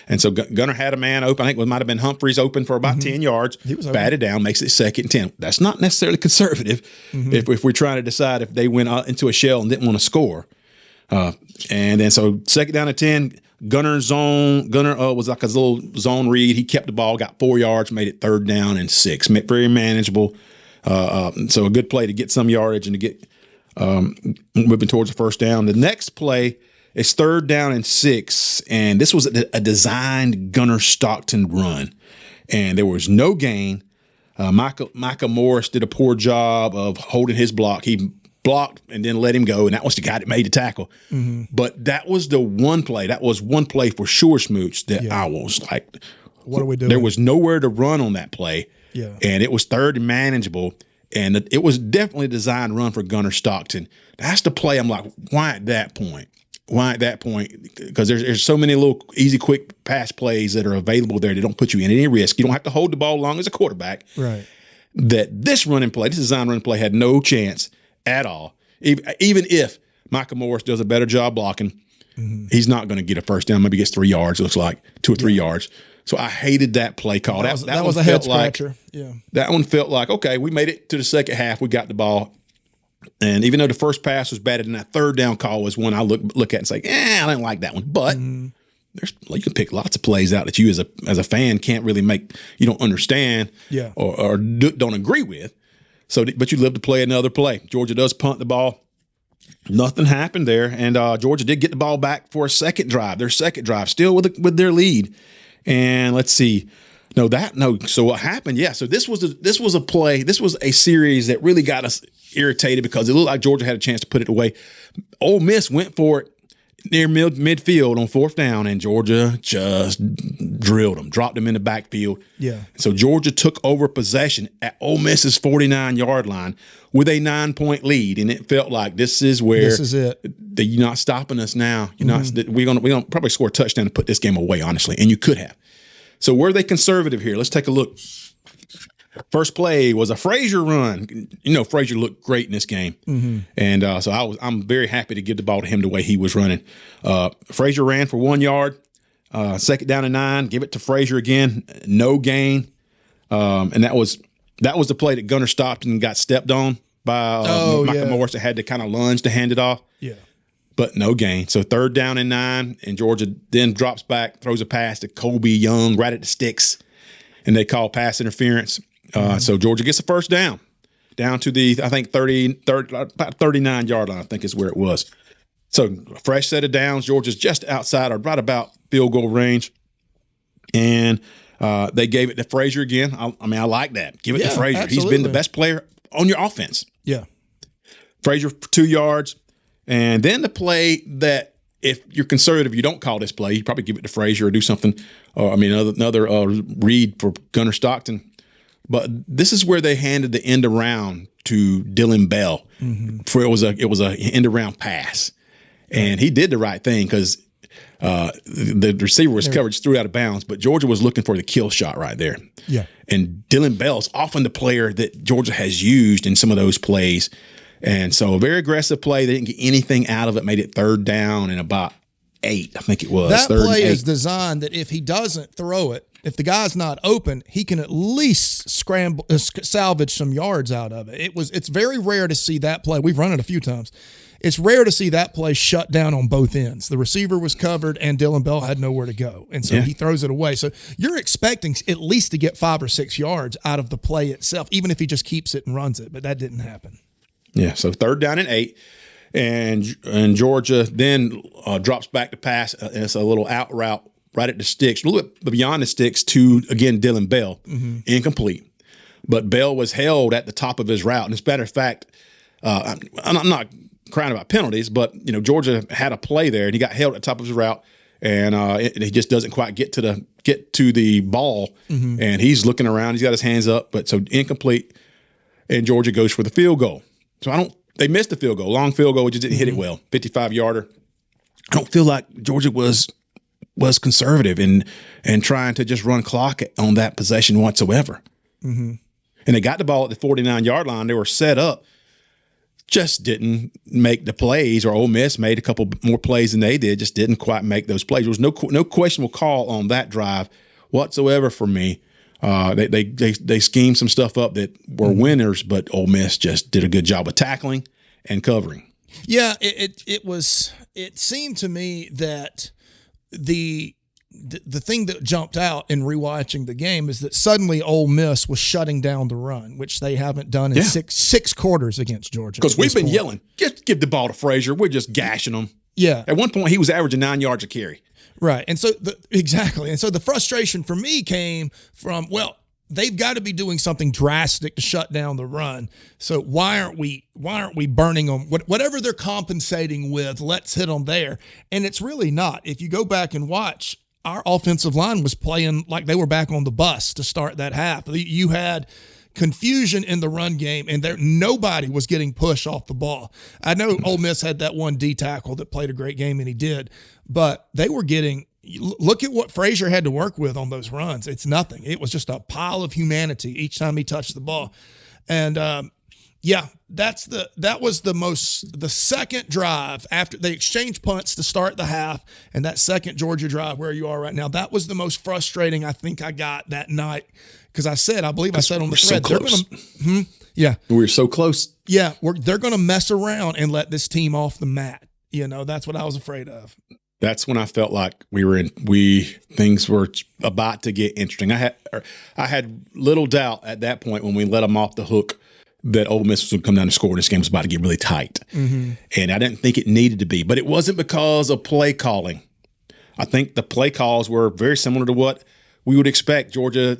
And so Gunner had a man open. I think it might have been Humphreys open for about 10 yards. He was batted down, makes it 2nd and 10. That's not necessarily conservative if we're trying to decide if they went into a shell and didn't want to score. And then so 2nd down and 10, Gunner was like a little zone read. He kept the ball, got 4 yards, made it 3rd down and 6. Very manageable. So a good play to get some yardage and to get moving towards the first down. The next play is 3rd down and 6, and this was a designed Gunner Stockton run, and there was no gain. Micah Morris did a poor job of holding his block. He blocked and then let him go, and that was the guy that made the tackle. But that was the one play. That was one play for sure, Smooch, that I was like, what are we doing? There was nowhere to run on that play. Yeah. And it was 3rd and manageable, and it was definitely a designed run for Gunner Stockton. That's the play. I'm like, why at that point? Because there's so many little easy, quick pass plays that are available there that don't put you in any risk. You don't have to hold the ball long as a quarterback. Right. That this design run play had no chance at all. Even if Micah Morris does a better job blocking, he's not going to get a first down. Maybe gets 3 yards. It looks like 2 or 3 yards. So I hated that play call. That was a head scratcher. That one felt like, okay, we made it to the second half. We got the ball. And even though the first pass was batted, and that 3rd down call was one I look at and say, I didn't like that one. But you can pick lots of plays out that you as a fan can't really you don't understand or don't agree with. So, but you live to play another play. Georgia does punt the ball. Nothing happened there. And Georgia did get the ball back for their second drive, still with their lead. And let's see. So what happened? Yeah. So this was a play. This was a series that really got us irritated because it looked like Georgia had a chance to put it away. Ole Miss went for it near midfield on 4th down, and Georgia just drilled them, dropped them in the backfield. Yeah. So Georgia took over possession at Ole Miss's 49-yard line with a 9-point lead, and it felt like this is it. You're not stopping us now. We're gonna probably score a touchdown to put this game away, honestly, and you could have. So were they conservative here? Let's take a look. First play was a Frazier run. Frazier looked great in this game, and so I'm very happy to give the ball to him the way he was running. Frazier ran for 1 yard. 2nd down and 9. Give it to Frazier again. No gain. And that was the play that Gunnar stopped and got stepped on by Michael Morris that had to kind of lunge to hand it off. Yeah. But no gain. So 3rd down and 9, and Georgia then drops back, throws a pass to Kobe Young right at the sticks, and they call pass interference. So Georgia gets a 1st down to the, I think, about 39-yard line, I think is where it was. So fresh set of downs. Georgia's just outside or right about field goal range. And they gave it to Frazier again. I mean, I like that. Give it to Frazier. Absolutely. He's been the best player on your offense. Yeah. Frazier for 2 yards. And then the play that, if you're conservative, you don't call this play, you probably give it to Frazier or do something. Another read for Gunnar Stockton. But this is where they handed the end around to Dylan Bell. For it was a end around pass, and he did the right thing because the receiver was covered, just threw out of bounds. But Georgia was looking for the kill shot right there. Yeah, and Dylan Bell's often the player that Georgia has used in some of those plays. And so a very aggressive play. They didn't get anything out of it. Made it 3rd down and about 8, I think it was. That 3rd play and 8. is designed that if he doesn't throw it, if the guy's not open, he can at least salvage some yards out of it. It's very rare to see that play. We've run it a few times. It's rare to see that play shut down on both ends. The receiver was covered and Dylan Bell had nowhere to go. And so he throws it away. So you're expecting at least to get 5 or 6 yards out of the play itself, even if he just keeps it and runs it. But that didn't happen. Yeah, so 3rd down and 8, and Georgia then drops back to pass. It's a little out route right at the sticks, a little bit beyond the sticks to, again, Dylan Bell, incomplete. But Bell was held at the top of his route. And as a matter of fact, I'm not crying about penalties, but Georgia had a play there, and he got held at the top of his route, and he just doesn't quite get to the ball, and he's looking around. He's got his hands up, but so incomplete, and Georgia goes for the field goal. So they missed the field goal, long field goal, just didn't hit it well, 55-yarder. I don't feel like Georgia was conservative and trying to just run clock on that possession whatsoever. And they got the ball at the 49-yard line. They were set up, just didn't make the plays, or Ole Miss made a couple more plays than they did, just didn't quite make those plays. There was no questionable call on that drive whatsoever for me. They schemed some stuff up that were winners, but Ole Miss just did a good job of tackling and covering. Yeah, it seemed to me that the thing that jumped out in rewatching the game is that suddenly Ole Miss was shutting down the run, which they haven't done in six quarters against Georgia. Because we've been yelling, just give the ball to Frazier. We're just gashing them. Yeah. At one point, he was averaging 9 yards a carry. Right. And so exactly. And so the frustration for me came from, well, they've got to be doing something drastic to shut down the run. So why aren't we burning them? Whatever they're compensating with, let's hit them there. And it's really not. If you go back and watch, our offensive line was playing like they were back on the bus to start that half. You had confusion in the run game, and nobody was getting pushed off the ball. I know Ole Miss had that one D tackle that played a great game, and he did, but they were getting – look at what Frazier had to work with on those runs. It's nothing. It was just a pile of humanity each time he touched the ball. And, that was the second drive after they exchanged punts to start the half, and that second Georgia drive where you are right now, that was the most frustrating I think I got that night. Because I believe I said on the thread, so we're so close. Yeah, they're going to mess around and let this team off the mat. That's what I was afraid of. That's when I felt like things were about to get interesting. I had little doubt at that point when we let them off the hook that Ole Miss would come down and score, and this game was about to get really tight. And I didn't think it needed to be, but it wasn't because of play calling. I think the play calls were very similar to what we would expect. Georgia,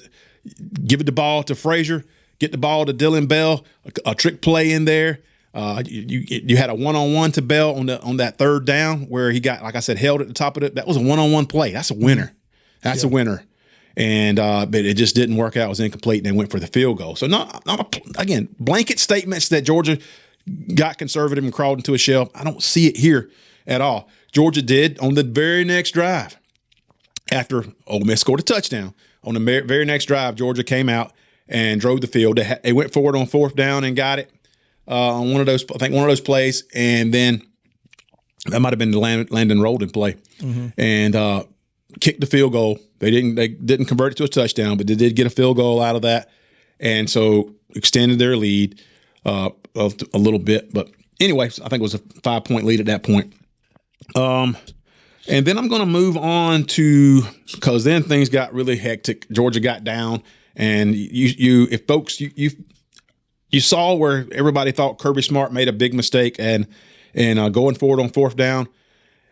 give it the ball to Frazier, get the ball to Dylan Bell, a trick play in there. You had a one-on-one to Bell on that 3rd down where he got, like I said, held at the top of it. That was a one-on-one play. That's a winner. That's a winner. And but it just didn't work out. It was incomplete, and they went for the field goal. So again, blanket statements that Georgia got conservative and crawled into a shell. I don't see it here at all. Georgia did on the very next drive after Ole Miss scored a touchdown. On the very next drive, Georgia came out and drove the field. They went forward on 4th down and got it on one of those plays, and then that might have been the Landon Rolden play, and kicked the field goal They didn't convert it to a touchdown, but they did get a field goal out of that, and so extended their lead of a little bit. But anyway, I think it was a 5-point lead at that point. And then I'm going to move on to, because then things got really hectic. Georgia got down, and if folks you saw where everybody thought Kirby Smart made a big mistake and going forward on fourth down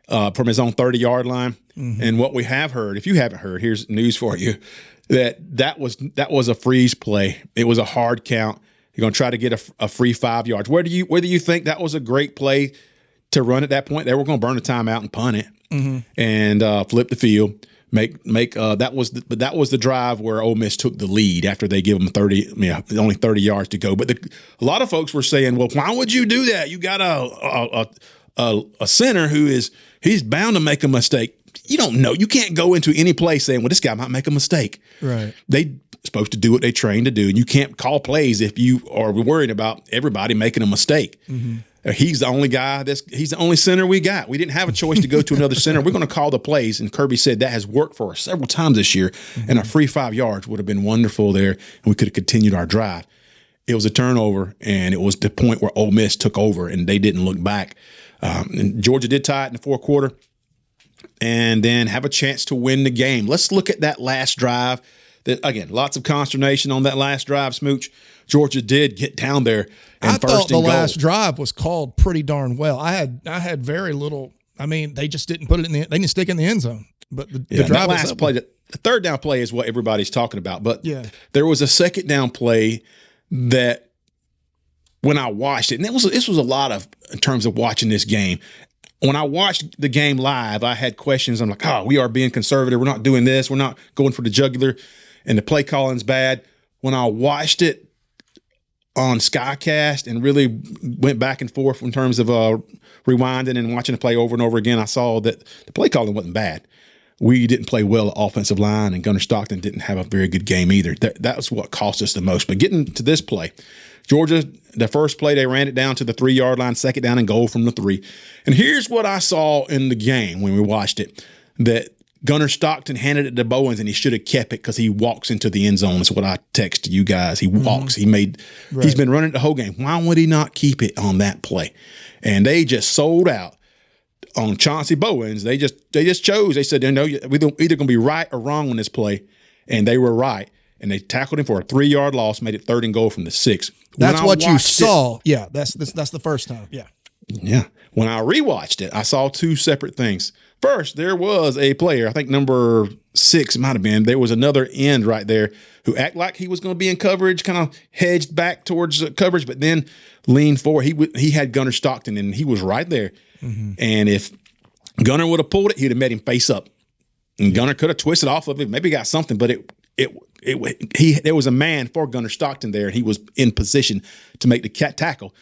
from his own 30-yard line. Mm-hmm. And what we have heard, if you haven't heard, here's news for you, that was a freeze play. It was a hard count. You're going to try to get a free 5 yards. Whether you think that was a great play to run at that point, they were going to burn the timeout and punt it. Mm-hmm. And flip the field. That was the drive where Ole Miss took the lead after they give them only 30 yards to go. But a lot of folks were saying, well, why would you do that? You got a center he's bound to make a mistake. You don't know. You can't go into any place saying, well, this guy might make a mistake. Right. They supposed to do what they trained to do, and you can't call plays if you are worried about everybody making a mistake. Mm-hmm. He's the only guy. He's the only center we got. We didn't have a choice to go to another center. We're going to call the plays. And Kirby said that has worked for us several times this year. Mm-hmm. And a free 5 yards would have been wonderful there, and we could have continued our drive. It was a turnover, and it was the point where Ole Miss took over, and they didn't look back. And Georgia did tie it in the fourth quarter, and then have a chance to win the game. Let's look at that last drive. Again, lots of consternation on that last drive, Smooch. Georgia did get down there. And I thought the last drive was called pretty darn well. I had very little. I mean, they just didn't put it in they didn't stick it in the end zone. But the drive that last play, the third down play is what everybody's talking about. But there was a second down play that when I watched it, and this was a lot of in terms of watching this game. When I watched the game live, I had questions. I'm like, we are being conservative. We're not doing this. We're not going for the jugular. And the play calling's bad. When I watched it on Skycast and really went back and forth in terms of rewinding and watching the play over and over again, I saw that the play calling wasn't bad. We didn't play well at offensive line, and Gunnar Stockton didn't have a very good game either. That was what cost us the most. But getting to this play, Georgia, the first play, they ran it down to the 3-yard line, second down and goal from the 3. And here's what I saw in the game when we watched it, that Gunnar Stockton handed it to Bowens, and he should have kept it because he walks into the end zone. Is what I texted you guys. He walks. He's been running the whole game. Why would he not keep it on that play? And they just sold out on Chauncey Bowens. They just chose. They said, we're either going to be right or wrong on this play, and they were right. And they tackled him for a 3-yard loss, made it 3rd and goal from the 6. That's what you saw. That's the first time. Yeah. Yeah. When I rewatched it, I saw two separate things. First, there was a player, I think number 6 it might have been. There was another end right there who acted like he was going to be in coverage, kind of hedged back towards coverage, but then leaned forward. He had Gunnar Stockton, and he was right there. Mm-hmm. And if Gunnar would have pulled it, he'd have met him face up. And Gunnar could have twisted off of it, maybe got something, but there was a man for Gunnar Stockton there, and he was in position to make the tackle.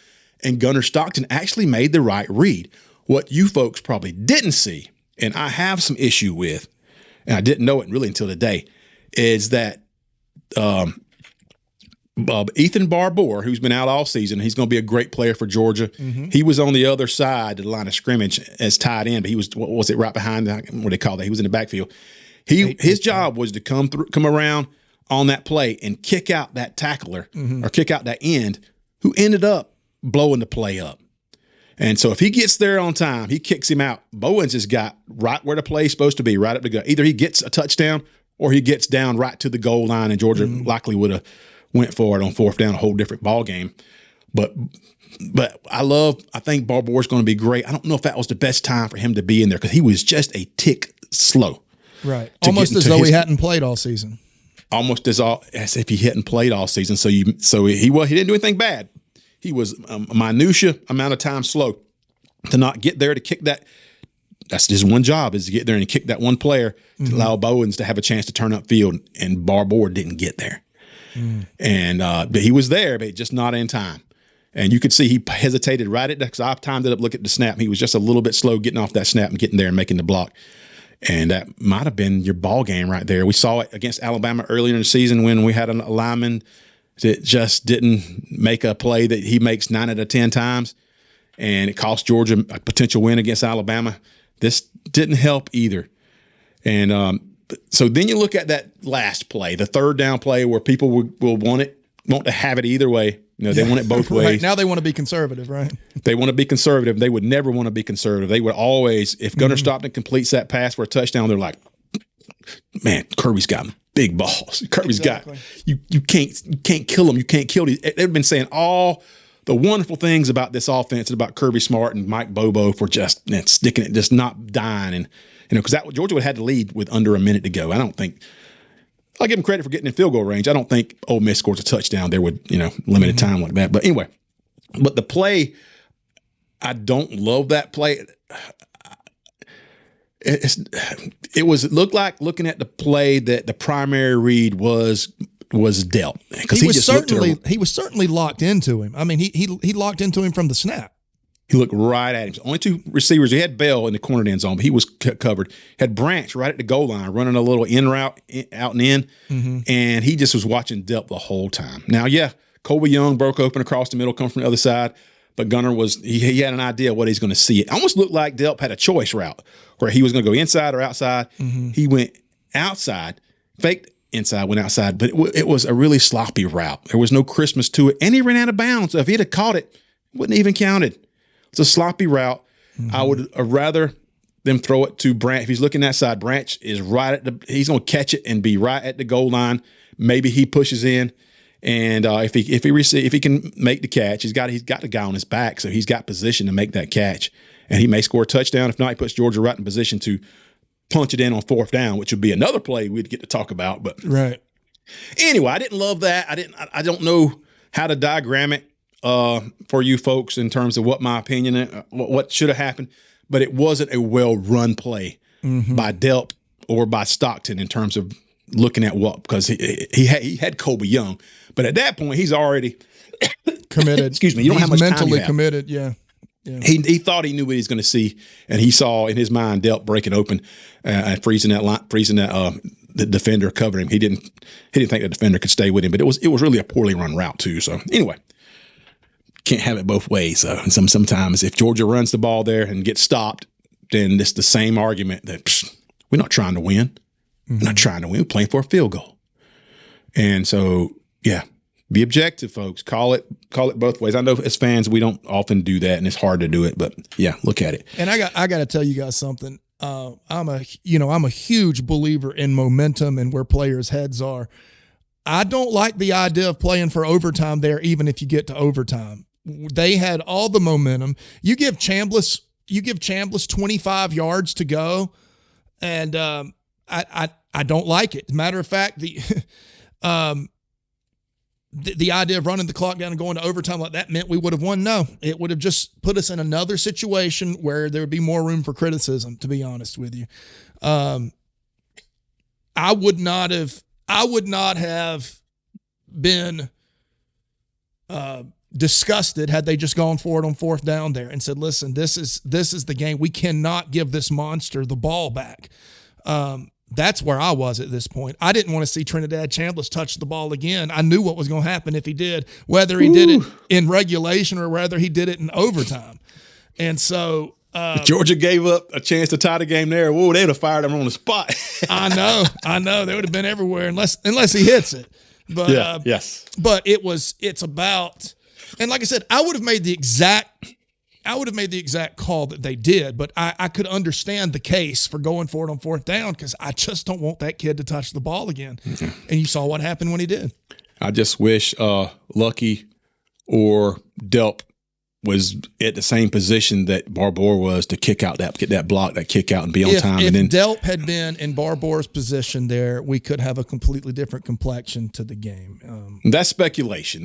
And Gunnar Stockton actually made the right read. What you folks probably didn't see, and I have some issue with, and I didn't know it really until today, is that Ethan Barbour, who's been out all season, he's going to be a great player for Georgia. Mm-hmm. He was on the other side of the line of scrimmage as tight end, but he was, what was it, right behind, what they call that? He was in the backfield. His job was to come around on that play and kick out that tackler or kick out that end who ended up blowing the play up. And so if he gets there on time, he kicks him out. Bowens has got right where the play's supposed to be, right up the gut. Either he gets a touchdown or he gets down right to the goal line, and Georgia likely would have went for it on fourth down, a whole different ball game. But I think Barbour's going to be great. I don't know if that was the best time for him to be in there because he was just a tick slow. Right. Almost as though he hadn't played all season. Almost as if he hadn't played all season. So he didn't do anything bad. He was a minutia amount of time slow to not get there to kick that. That's his one job, is to get there and kick that one player to allow Bowens to have a chance to turn up field. And Barbour didn't get there. And but he was there, but just not in time. And you could see he hesitated right at that, because I timed it up, look at the snap. He was just a little bit slow getting off that snap and getting there and making the block. And that might have been your ball game right there. We saw it against Alabama earlier in the season when we had a lineman that just didn't make a play that he makes 9 out of 10 times, and it cost Georgia a potential win against Alabama. This didn't help either. And So then you look at that last play, the third down play where people will want to have it either way. They want it both ways. Right. Now they want to be conservative, right? They want to be conservative. They would never want to be conservative. They would always, if Gunnar Stockton completes that pass for a touchdown, they're like, man, Kirby's got big balls. Kirby's got, you can't kill him. You can't kill him. They've been saying all the wonderful things about this offense and about Kirby Smart and Mike Bobo for just sticking it, just not dying. And, because Georgia would have had to lead with under a minute to go. I don't think, I'll give them credit for getting in field goal range. I don't think Ole Miss scores a touchdown there with, limited time like that. But anyway, the play, I don't love that play. It looked like looking at the play that the primary read was dealt, because he was certainly locked into him. I mean, he locked into him from the snap. He looked right at him. Only two receivers. He had Bell in the corner end zone, but he was covered. Had Branch right at the goal line, running a little in route, out and in, and he just was watching Delp the whole time. Now, Colby Young broke open across the middle, come from the other side, but Gunnar he had an idea of what he's going to see. It almost looked like Delp had a choice route where he was going to go inside or outside. He went outside, faked inside, went outside, but it was a really sloppy route. There was no Christmas to it, and he ran out of bounds. So if he'd have caught it, it wouldn't even counted. It's a sloppy route. I would rather them throw it to Branch. If he's looking that side, Branch is he's going to catch it and be right at the goal line. Maybe he pushes in, and if he can make the catch, he's got the guy on his back, so he's got position to make that catch, and he may score a touchdown. If not, he puts Georgia right in position to punch it in on fourth down, which would be another play we'd get to talk about. But anyway, I didn't love that. I don't know how to diagram it for you folks in terms of what my opinion, what should have happened, but it wasn't a well-run play by Delp or by Stockton in terms of looking at because he had Colby Young, but at that point he's already committed. Excuse me, you don't have much mentally time you have. Committed. Yeah. He thought he knew what he was going to see, and he saw in his mind Delp breaking open and freezing the defender covering him. He didn't think the defender could stay with him, but it was really a poorly run route too. So anyway. Can't have it both ways. Sometimes if Georgia runs the ball there and gets stopped, then it's the same argument that we're not trying to win. We're not trying to win. We're playing for a field goal. And so, be objective, folks. Call it both ways. I know as fans we don't often do that, and it's hard to do it. But look at it. And I got to tell you guys something. I'm a huge believer in momentum and where players' heads are. I don't like the idea of playing for overtime there, even if you get to overtime. They had all the momentum. You give Chambliss 25 yards to go, and I don't like it. Matter of fact, the idea of running the clock down and going to overtime like that meant we would have won. No, it would have just put us in another situation where there would be more room for criticism, to be honest with you. I would not have been disgusted had they just gone for it on fourth down there and said, listen, this is the game. We cannot give this monster the ball back. That's where I was at this point. I didn't want to see Trinidad Chambliss touch the ball again. I knew what was going to happen if he did, whether he did it in regulation or whether he did it in overtime. And so Georgia gave up a chance to tie the game there. Whoa, they would have fired him on the spot. I know. They would have been everywhere unless he hits it. But yes. But it's about, and like I said, I would have made the exact call that they did, but I could understand the case for going for it on fourth down because I just don't want that kid to touch the ball again. And you saw what happened when he did. I just wish Lucky or Delp was at the same position that Barbour was to get that block, that kick out, and be on time. If and then Delp had been in Barbour's position there, we could have a completely different complexion to the game. That's speculation.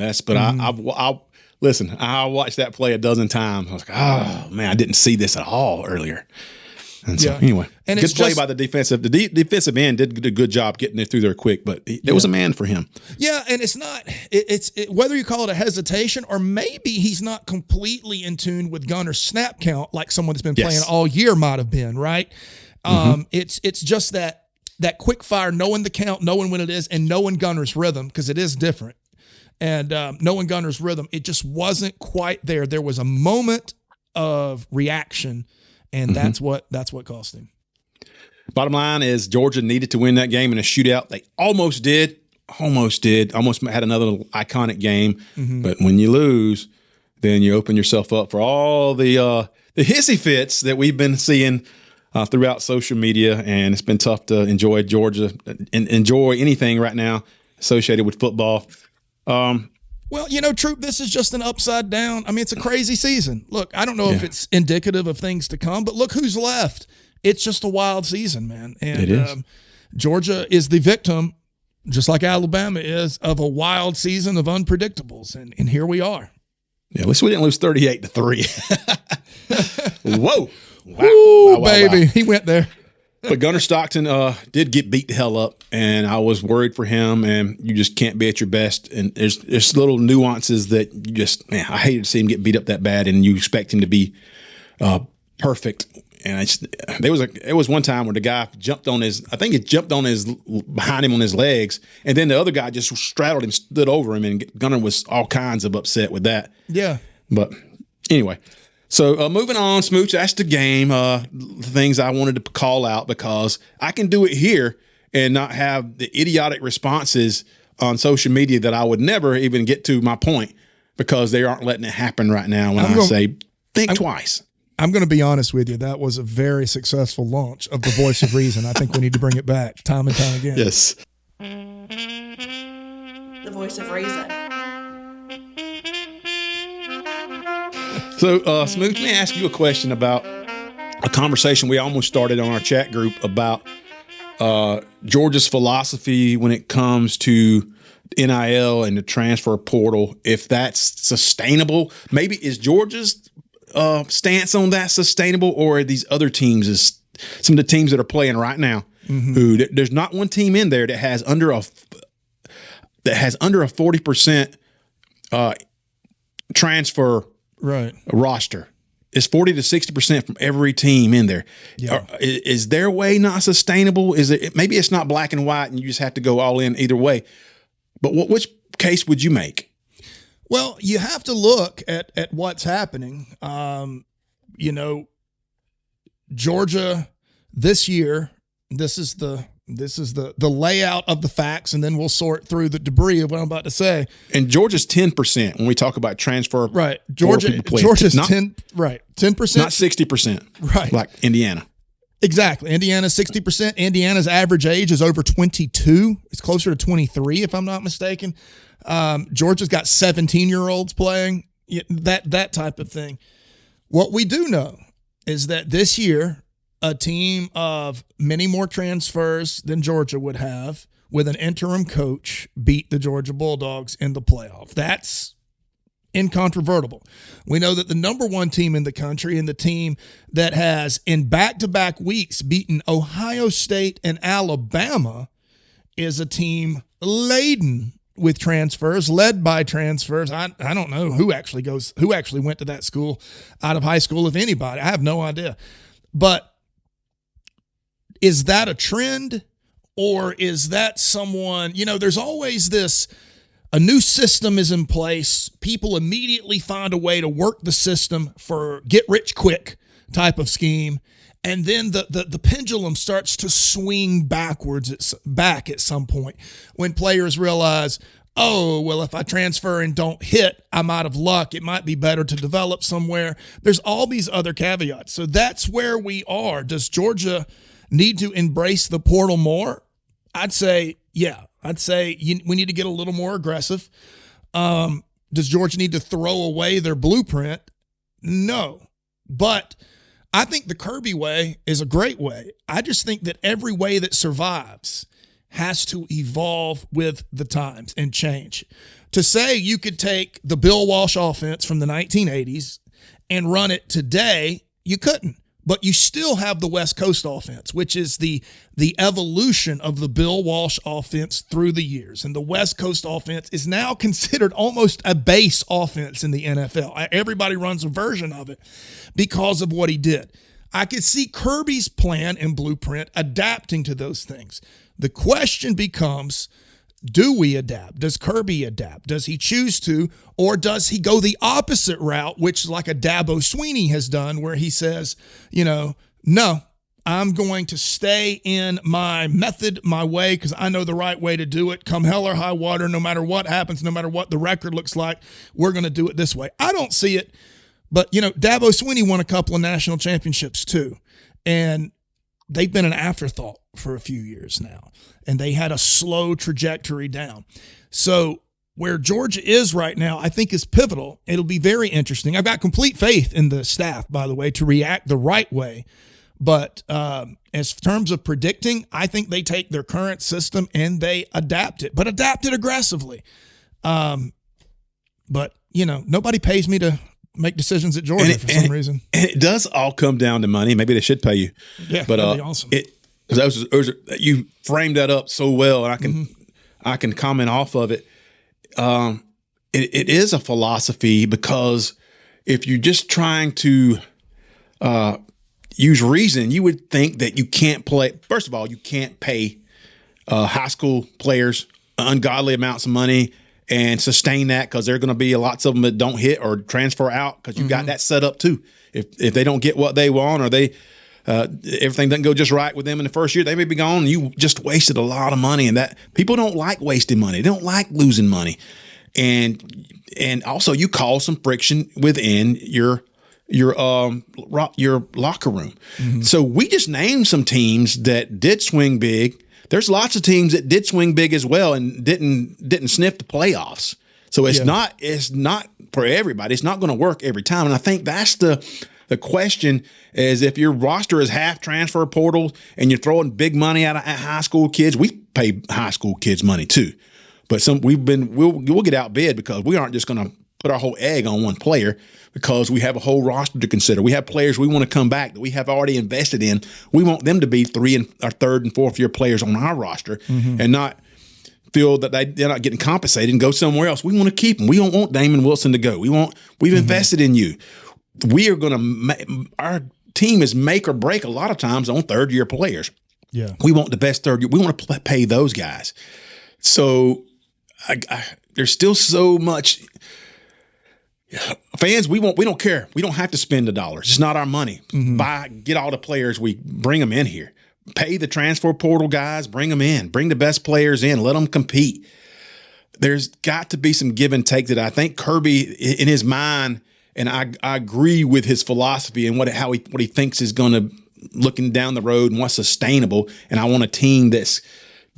Listen, I watched that play a dozen times. I was like, oh, man, I didn't see this at all earlier. And so, anyway, and good play by the defensive. The defensive end did a good job getting it through there quick, but it was a man for him. Yeah, and it's not – whether you call it a hesitation or maybe he's not completely in tune with Gunner's snap count like someone that's been playing all year might have been, right? It's just that quick fire, knowing the count, knowing when it is, and knowing Gunner's rhythm because it is different. And knowing Gunner's rhythm, it just wasn't quite there. There was a moment of reaction, and that's what cost him. Bottom line is Georgia needed to win that game in a shootout. They almost did. Almost had another iconic game. But when you lose, then you open yourself up for all the hissy fits that we've been seeing throughout social media, and it's been tough to enjoy Georgia and enjoy anything right now associated with football. Well, Troup, this is just an upside down. I mean, it's a crazy season. Look, I don't know if it's indicative of things to come, but look who's left. It's just a wild season, man. And it is. Georgia is the victim, just like Alabama is, of a wild season of unpredictables. And here we are. Yeah, at least we didn't lose 38-3. Whoa. Wow. Ooh, Wow, baby. wow. He went there. But Gunnar Stockton did get beat the hell up, and I was worried for him, and you just can't be at your best. And there's little nuances that you just, man, I hated to see him get beat up that bad, and you expect him to be perfect. And there was one time where the guy jumped on behind him on his legs, and then the other guy just straddled him, stood over him, and Gunnar was all kinds of upset with that. Yeah. But anyway, so moving on, Smooch, that's the game. The things I wanted to call out because I can do it here and not have the idiotic responses on social media that I would never even get to my point because they aren't letting it happen right now when I say think twice. I'm going to be honest with you. That was a very successful launch of the voice of reason. I think we need to bring it back time and time again. Yes. The voice of reason. So, Smooch, let me ask you a question about a conversation we almost started on our chat group about Georgia's philosophy when it comes to NIL and the transfer portal, if that's sustainable. Maybe is Georgia's stance on that sustainable, or are these other teams, is some of the teams that are playing right now, who there's not one team in there that has under a 40% transfer roster. It's 40 to 60% from every team in there. Yeah. Is their way not sustainable? Is it, maybe it's not black and white and you just have to go all in either way. But which case would you make? Well, you have to look at what's happening. Georgia this year, this is the layout of the facts, and then we'll sort through the debris of what I'm about to say. And Georgia's 10% when we talk about transfer. Right. Georgia's 10%. Not 60%. Right. Like Indiana. Exactly. Indiana's 60%. Indiana's average age is over 22. It's closer to 23, if I'm not mistaken. Georgia's got 17-year-olds playing, that type of thing. What we do know is that this year, a team of many more transfers than Georgia would have with an interim coach beat the Georgia Bulldogs in the playoff. That's incontrovertible. We know that the number one team in the country and the team that has in back-to-back weeks beaten Ohio State and Alabama is a team laden with transfers, led by transfers. I don't know who actually went to that school out of high school, if anybody. I have no idea. But is that a trend, or is that someone, there's always this, a new system is in place. People immediately find a way to work the system for get rich quick type of scheme. And then the pendulum starts to swing back at some point when players realize, oh, well, if I transfer and don't hit, I'm out of luck. It might be better to develop somewhere. There's all these other caveats. So that's where we are. Does Georgia need to embrace the portal more? I'd say, yeah. We need to get a little more aggressive. Does Georgia need to throw away their blueprint? No. But I think the Kirby way is a great way. I just think that every way that survives has to evolve with the times and change. To say you could take the Bill Walsh offense from the 1980s and run it today, you couldn't. But you still have the West Coast offense, which is the evolution of the Bill Walsh offense through the years. And the West Coast offense is now considered almost a base offense in the NFL. Everybody runs a version of it because of what he did. I could see Kirby's plan and blueprint adapting to those things. The question becomes, do we adapt? Does Kirby adapt? Does he choose to? Or does he go the opposite route, which like a Dabo Sweeney has done, where he says, no, I'm going to stay in my method, my way, because I know the right way to do it. Come hell or high water, no matter what happens, no matter what the record looks like, we're going to do it this way. I don't see it, but, Dabo Swinney won a couple of national championships too, and they've been an afterthought for a few years now, and they had a slow trajectory down. So where Georgia is right now, I think is pivotal. It'll be very interesting. I've got complete faith in the staff, by the way, to react the right way. But as terms of predicting, I think they take their current system and they adapt it, but adapt it aggressively. But, nobody pays me to make decisions at Georgia for some reason. And it does all come down to money. Maybe they should pay you. Yeah, but that'd be awesome. You framed that up so well, and I can comment off of it. It is a philosophy, because if you're just trying to use reason, you would think that you can't play. First of all, you can't pay high school players ungodly amounts of money and sustain that, because there are going to be lots of them that don't hit or transfer out, because you've got that set up too. If they don't get what they want, or they everything doesn't go just right with them in the first year, they may be gone, and you just wasted a lot of money. And that people don't like wasting money. They don't like losing money. And also you cause some friction within your locker room. So we just named some teams that did swing big. There's lots of teams that did swing big as well and didn't sniff the playoffs. So it's not for everybody. It's not going to work every time. And I think that's the question, is if your roster is half transfer portal and you're throwing big money at high school kids. We pay high school kids money too, but we'll get outbid, because we aren't just going to put our whole egg on one player, because we have a whole roster to consider. We have players we want to come back that we have already invested in. We want them to be third and fourth year players on our roster, and not feel that they're not getting compensated and go somewhere else. We want to keep them. We don't want Damon Wilson to go. We've invested in you. We are going to our team is make or break a lot of times on third year players. Yeah, we want the best third year. We want to pay those guys. So there's still so much. Fans, we don't care. We don't have to spend the dollars. It's not our money. Get all the players. We bring them in here. Pay the transfer portal guys. Bring them in. Bring the best players in. Let them compete. There's got to be some give and take that I think Kirby, in his mind, and I agree with his philosophy and what he thinks is going to, looking down the road, and what's sustainable. And I want a team that's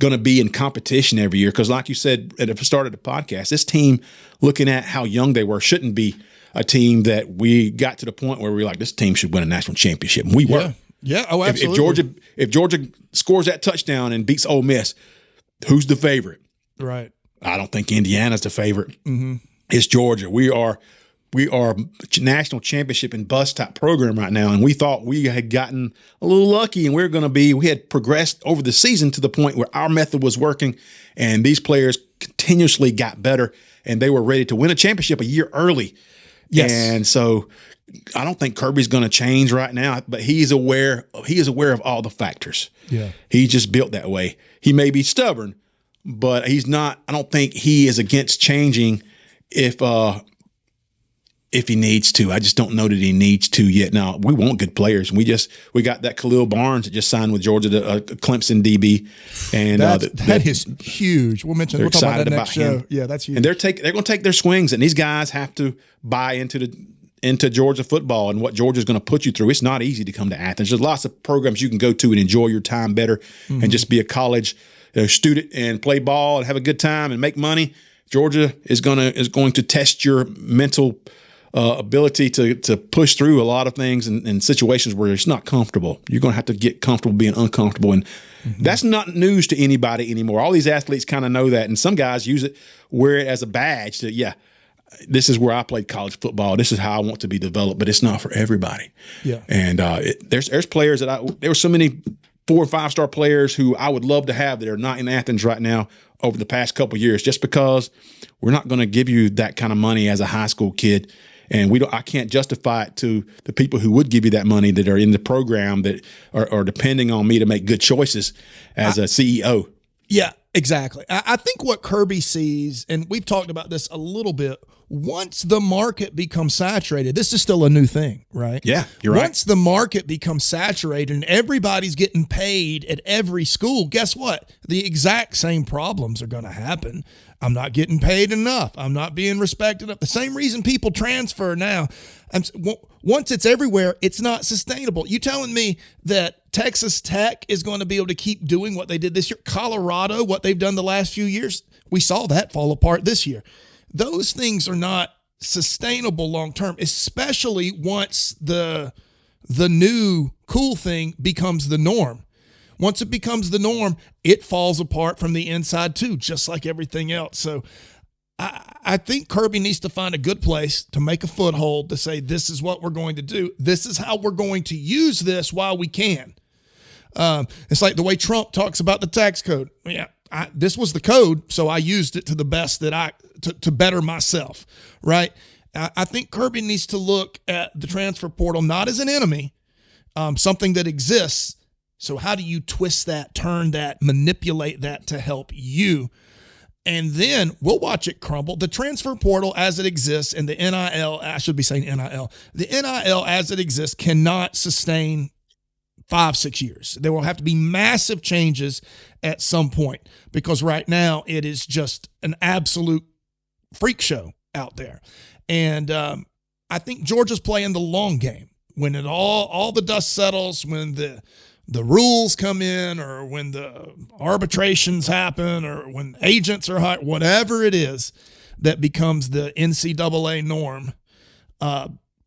going to be in competition every year, because like you said at the start of the podcast, this team, looking at how young they were, shouldn't be a team that we got to the point where we're like, this team should win a national championship. And we were. Yeah. Oh, absolutely. If Georgia scores that touchdown and beats Ole Miss, who's the favorite? Right. I don't think Indiana's the favorite. It's Georgia. We are national championship and bust type program right now, and we thought we had gotten a little lucky, and we had progressed over the season to the point where our method was working, and these players continuously got better, and they were ready to win a championship a year early. Yes. And so I don't think Kirby's going to change right now, but he is aware of all the factors. Yeah. He's just built that way. He may be stubborn, but he's not. I don't think he is against changing if he needs to. I just don't know that he needs to yet. Now, we want good players. We got that Khalil Barnes that just signed with Georgia, the Clemson DB, and that is huge. We'll talk about that next show. Him. Yeah, that's huge. And they're going to take their swings, and these guys have to buy into Georgia football and what Georgia's going to put you through. It's not easy to come to Athens. There's lots of programs you can go to and enjoy your time better, and just be a college student and play ball and have a good time and make money. Georgia is going to test your mental ability to push through a lot of things in situations where it's not comfortable. You're going to have to get comfortable being uncomfortable. And that's not news to anybody anymore. All these athletes kind of know that. And some guys wear it as a badge that, this is where I played college football. This is how I want to be developed, but it's not for everybody. Yeah. And there's players there were so many 4 or 5 star players who I would love to have that are not in Athens right now over the past couple of years, just because we're not going to give you that kind of money as a high school kid. And I can't justify it to the people who would give you that money, that are in the program, that are depending on me to make good choices as a CEO. Yeah, exactly. I think what Kirby sees, and we've talked about this a little bit, once the market becomes saturated, this is still a new thing, right? Yeah, you're right. Once the market becomes saturated and everybody's getting paid at every school, guess what? The exact same problems are going to happen. I'm not getting paid enough. I'm not being respected enough. The same reason people transfer now. Once it's everywhere, it's not sustainable. You telling me that Texas Tech is going to be able to keep doing what they did this year? Colorado, what they've done the last few years? We saw that fall apart this year. Those things are not sustainable long term, especially once the new cool thing becomes the norm. Once it becomes the norm, it falls apart from the inside too, just like everything else. So I think Kirby needs to find a good place to make a foothold to say, this is what we're going to do. This is how we're going to use this while we can. It's like the way Troup talks about the tax code. Yeah, this was the code, so I used it to the best that to better myself, right? I think Kirby needs to look at the transfer portal not as an enemy, something that exists. So how do you twist that, turn that, manipulate that to help you? And then we'll watch it crumble. The transfer portal as it exists and the NIL, I should be saying NIL, the NIL as it exists cannot sustain 5-6 years. There will have to be massive changes at some point because right now it is just an absolute freak show out there. And I think Georgia's playing the long game. When it all the dust settles, when the rules come in or when the arbitrations happen or when agents are hired, whatever it is that becomes the NCAA norm,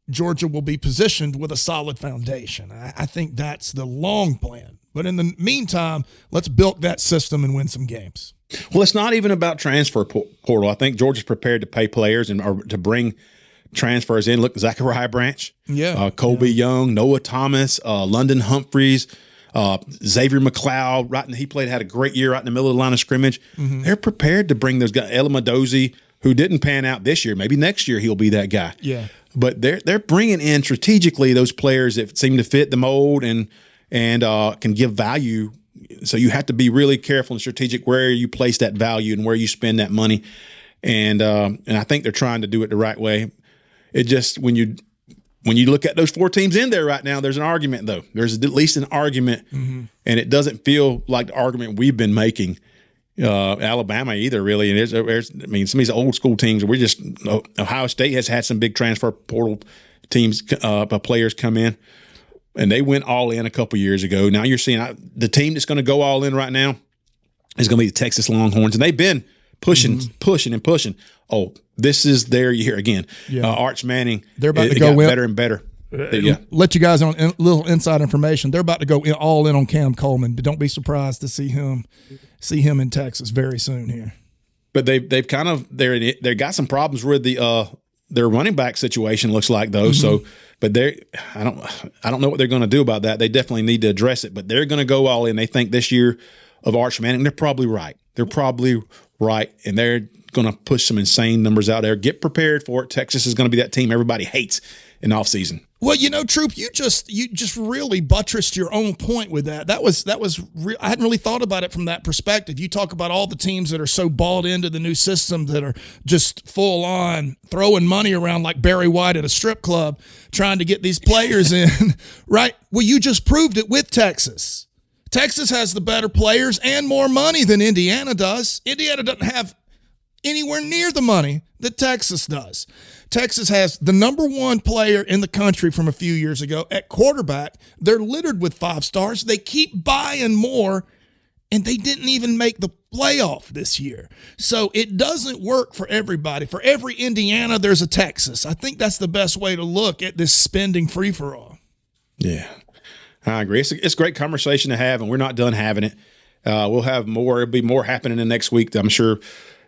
Georgia will be positioned with a solid foundation. I think that's the long plan. But in the meantime, let's build that system and win some games. Well, it's not even about transfer portal. I think Georgia's prepared to pay players and or to bring transfers in. Look, Zachariah Branch, Colby Young, Noah Thomas, London Humphreys, Xavier McLeod. Right, and he had a great year right in the middle of the line of scrimmage. Mm-hmm. They're prepared to bring those guys. Ella Madozie, who didn't pan out this year, maybe next year he'll be that guy. Yeah, but they're bringing in strategically those players that seem to fit the mold and can give value. So you have to be really careful and strategic where you place that value and where you spend that money. And I think they're trying to do it the right way. It just when you look at those 4 teams in there right now, there's an argument though. There's at least an argument, and it doesn't feel like the argument we've been making. Alabama either really, and there's some of these old school teams. We're just Ohio State has had some big transfer portal teams, players come in. And they went all in a couple years ago. Now you're seeing the team that's going to go all in right now is going to be the Texas Longhorns. And they've been pushing. Oh, this is their year again. Yeah. Arch Manning, they're about to go better and better. Let you guys on a little inside information. They're about to go all in on Cam Coleman. But don't be surprised to see him in Texas very soon here. But they've kind of they got some problems with their running back situation. Looks like though. So. But I don't know what they're going to do about that. They definitely need to address it. But they're going to go all in. They think this year of Arch Manning, they're probably right. And they're going to push some insane numbers out there. Get prepared for it. Texas is going to be that team everybody hates in offseason. Well, Troup, you just really buttressed your own point with that. That was I hadn't really thought about it from that perspective. You talk about all the teams that are so bought into the new system that are just full on throwing money around like Barry White at a strip club trying to get these players in, right? Well, you just proved it with Texas. Texas has the better players and more money than Indiana does. Indiana doesn't have anywhere near the money that Texas does. Texas has the number 1 player in the country from a few years ago at quarterback. They're littered with 5 stars. They keep buying more, and they didn't even make the playoff this year. So it doesn't work for everybody. For every Indiana, there's a Texas. I think that's the best way to look at this spending free-for-all. Yeah, I agree. It's a great conversation to have, and we're not done having it. We'll have more. There'll be more happening in the next week, I'm sure,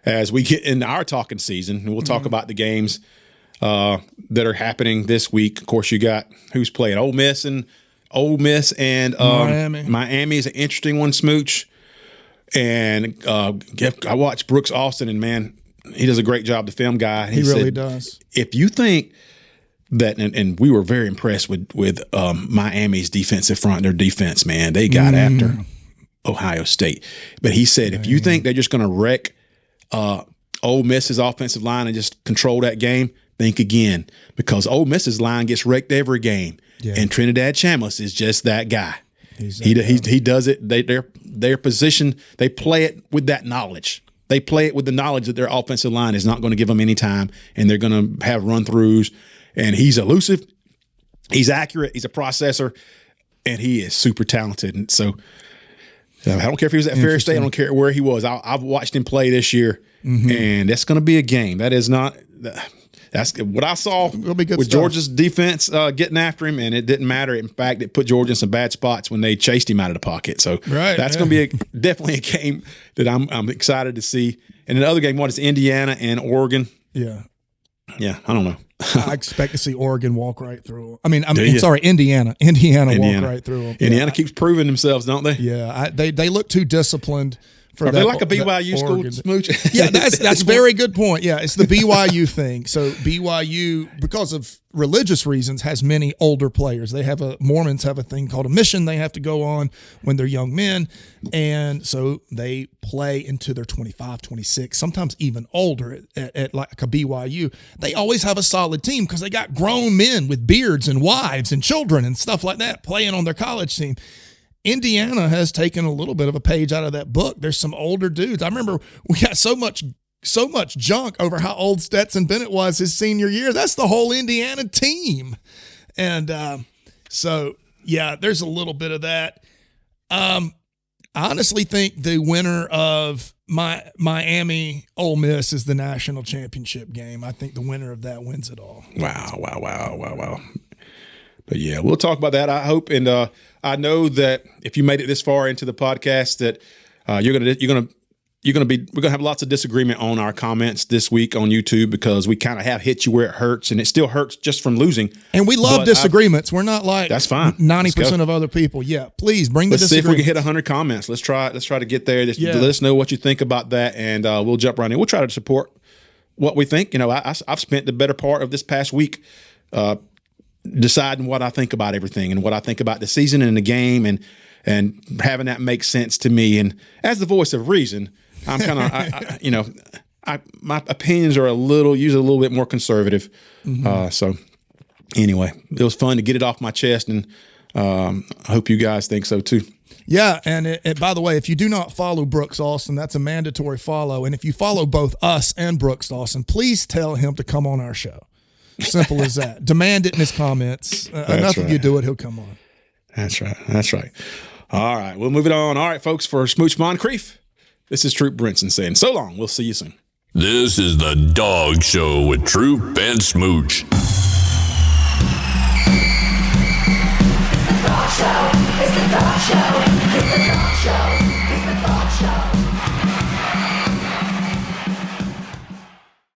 as we get into our talking season. And we'll talk about the games that are happening this week. Of course, you got who's playing Ole Miss and Miami. Miami is an interesting one, Smooch. And I watched Brooks Austin, and man, he does a great job. The film guy, he really does. If you think that, and we were very impressed with Miami's defensive front, their defense, man, they got after. Ohio State. But he said, if you think they're just going to wreck Ole Miss's offensive line and just control that game, think again, because Ole Miss's line gets wrecked every game. Yeah. And Trinidad Chambliss is just that guy. He does it. Their position, they play it with that knowledge. They play it with the knowledge that their offensive line is not going to give them any time, and they're going to have run-throughs. And he's elusive. He's accurate. He's a processor, and he is super talented. And so I don't care if he was at Ferris State. I don't care where he was. I've watched him play this year, and that's going to be a game. That is not – that's what I saw with Georgia's defense getting after him, and it didn't matter. In fact, it put Georgia in some bad spots when they chased him out of the pocket. So that's going to be definitely a game that I'm excited to see. And the other game, what is Indiana and Oregon? Yeah. Yeah, I don't know. I expect to see Oregon walk right through. Indiana. Indiana walk right through them. Indiana keeps proving themselves, don't they? Yeah, they look too disciplined. Are they like a BYU school, Smooch? Yeah, that's a very good point. Yeah, it's the BYU thing. So BYU, because of religious reasons, has many older players. Mormons have a thing called a mission they have to go on when they're young men. And so they play into their 25, 26, sometimes even older at like a BYU. They always have a solid team because they got grown men with beards and wives and children and stuff like that playing on their college team. Indiana has taken a little bit of a page out of that book. There's some older dudes. I remember we got so much junk over how old Stetson Bennett was his senior year. That's the whole Indiana team. And so, yeah, there's a little bit of that. I honestly think the winner of Miami Ole Miss is the national championship game. I think the winner of that wins it all. Wow. But yeah, we'll talk about that, I hope. And I know that if you made it this far into the podcast, that we're gonna have lots of disagreement on our comments this week on YouTube, because we kind of have hit you where it hurts, and it still hurts just from losing. And we love disagreements. We're not like that's fine. 90% of other people. Yeah, please bring Let's the see if we can disagreements. hit 100 comments. Let's try to get there. Let us know what you think about that, and we'll jump right in. We'll try to support what we think. You know, I've spent the better part of this past week deciding what I think about everything and what I think about the season and the game, and having that make sense to me. And as the voice of reason, I'm kind of, my opinions are usually a little bit more conservative. So anyway, it was fun to get it off my chest, and I hope you guys think so too. Yeah, and by the way, if you do not follow Brooks Austin, that's a mandatory follow. And if you follow both us and Brooks Austin, please tell him to come on our show. Simple as that. Demand it in his comments. Enough of you do it, he'll come on. That's right. All right, we'll move it on. All right, folks, for Smooch Moncrief, this is Troup Brinson saying so long. We'll see you soon. This is the Dawgs Show with Troup and Smooch. It's the Dawgs Show. It's the Dawgs Show. It's the Dawgs Show.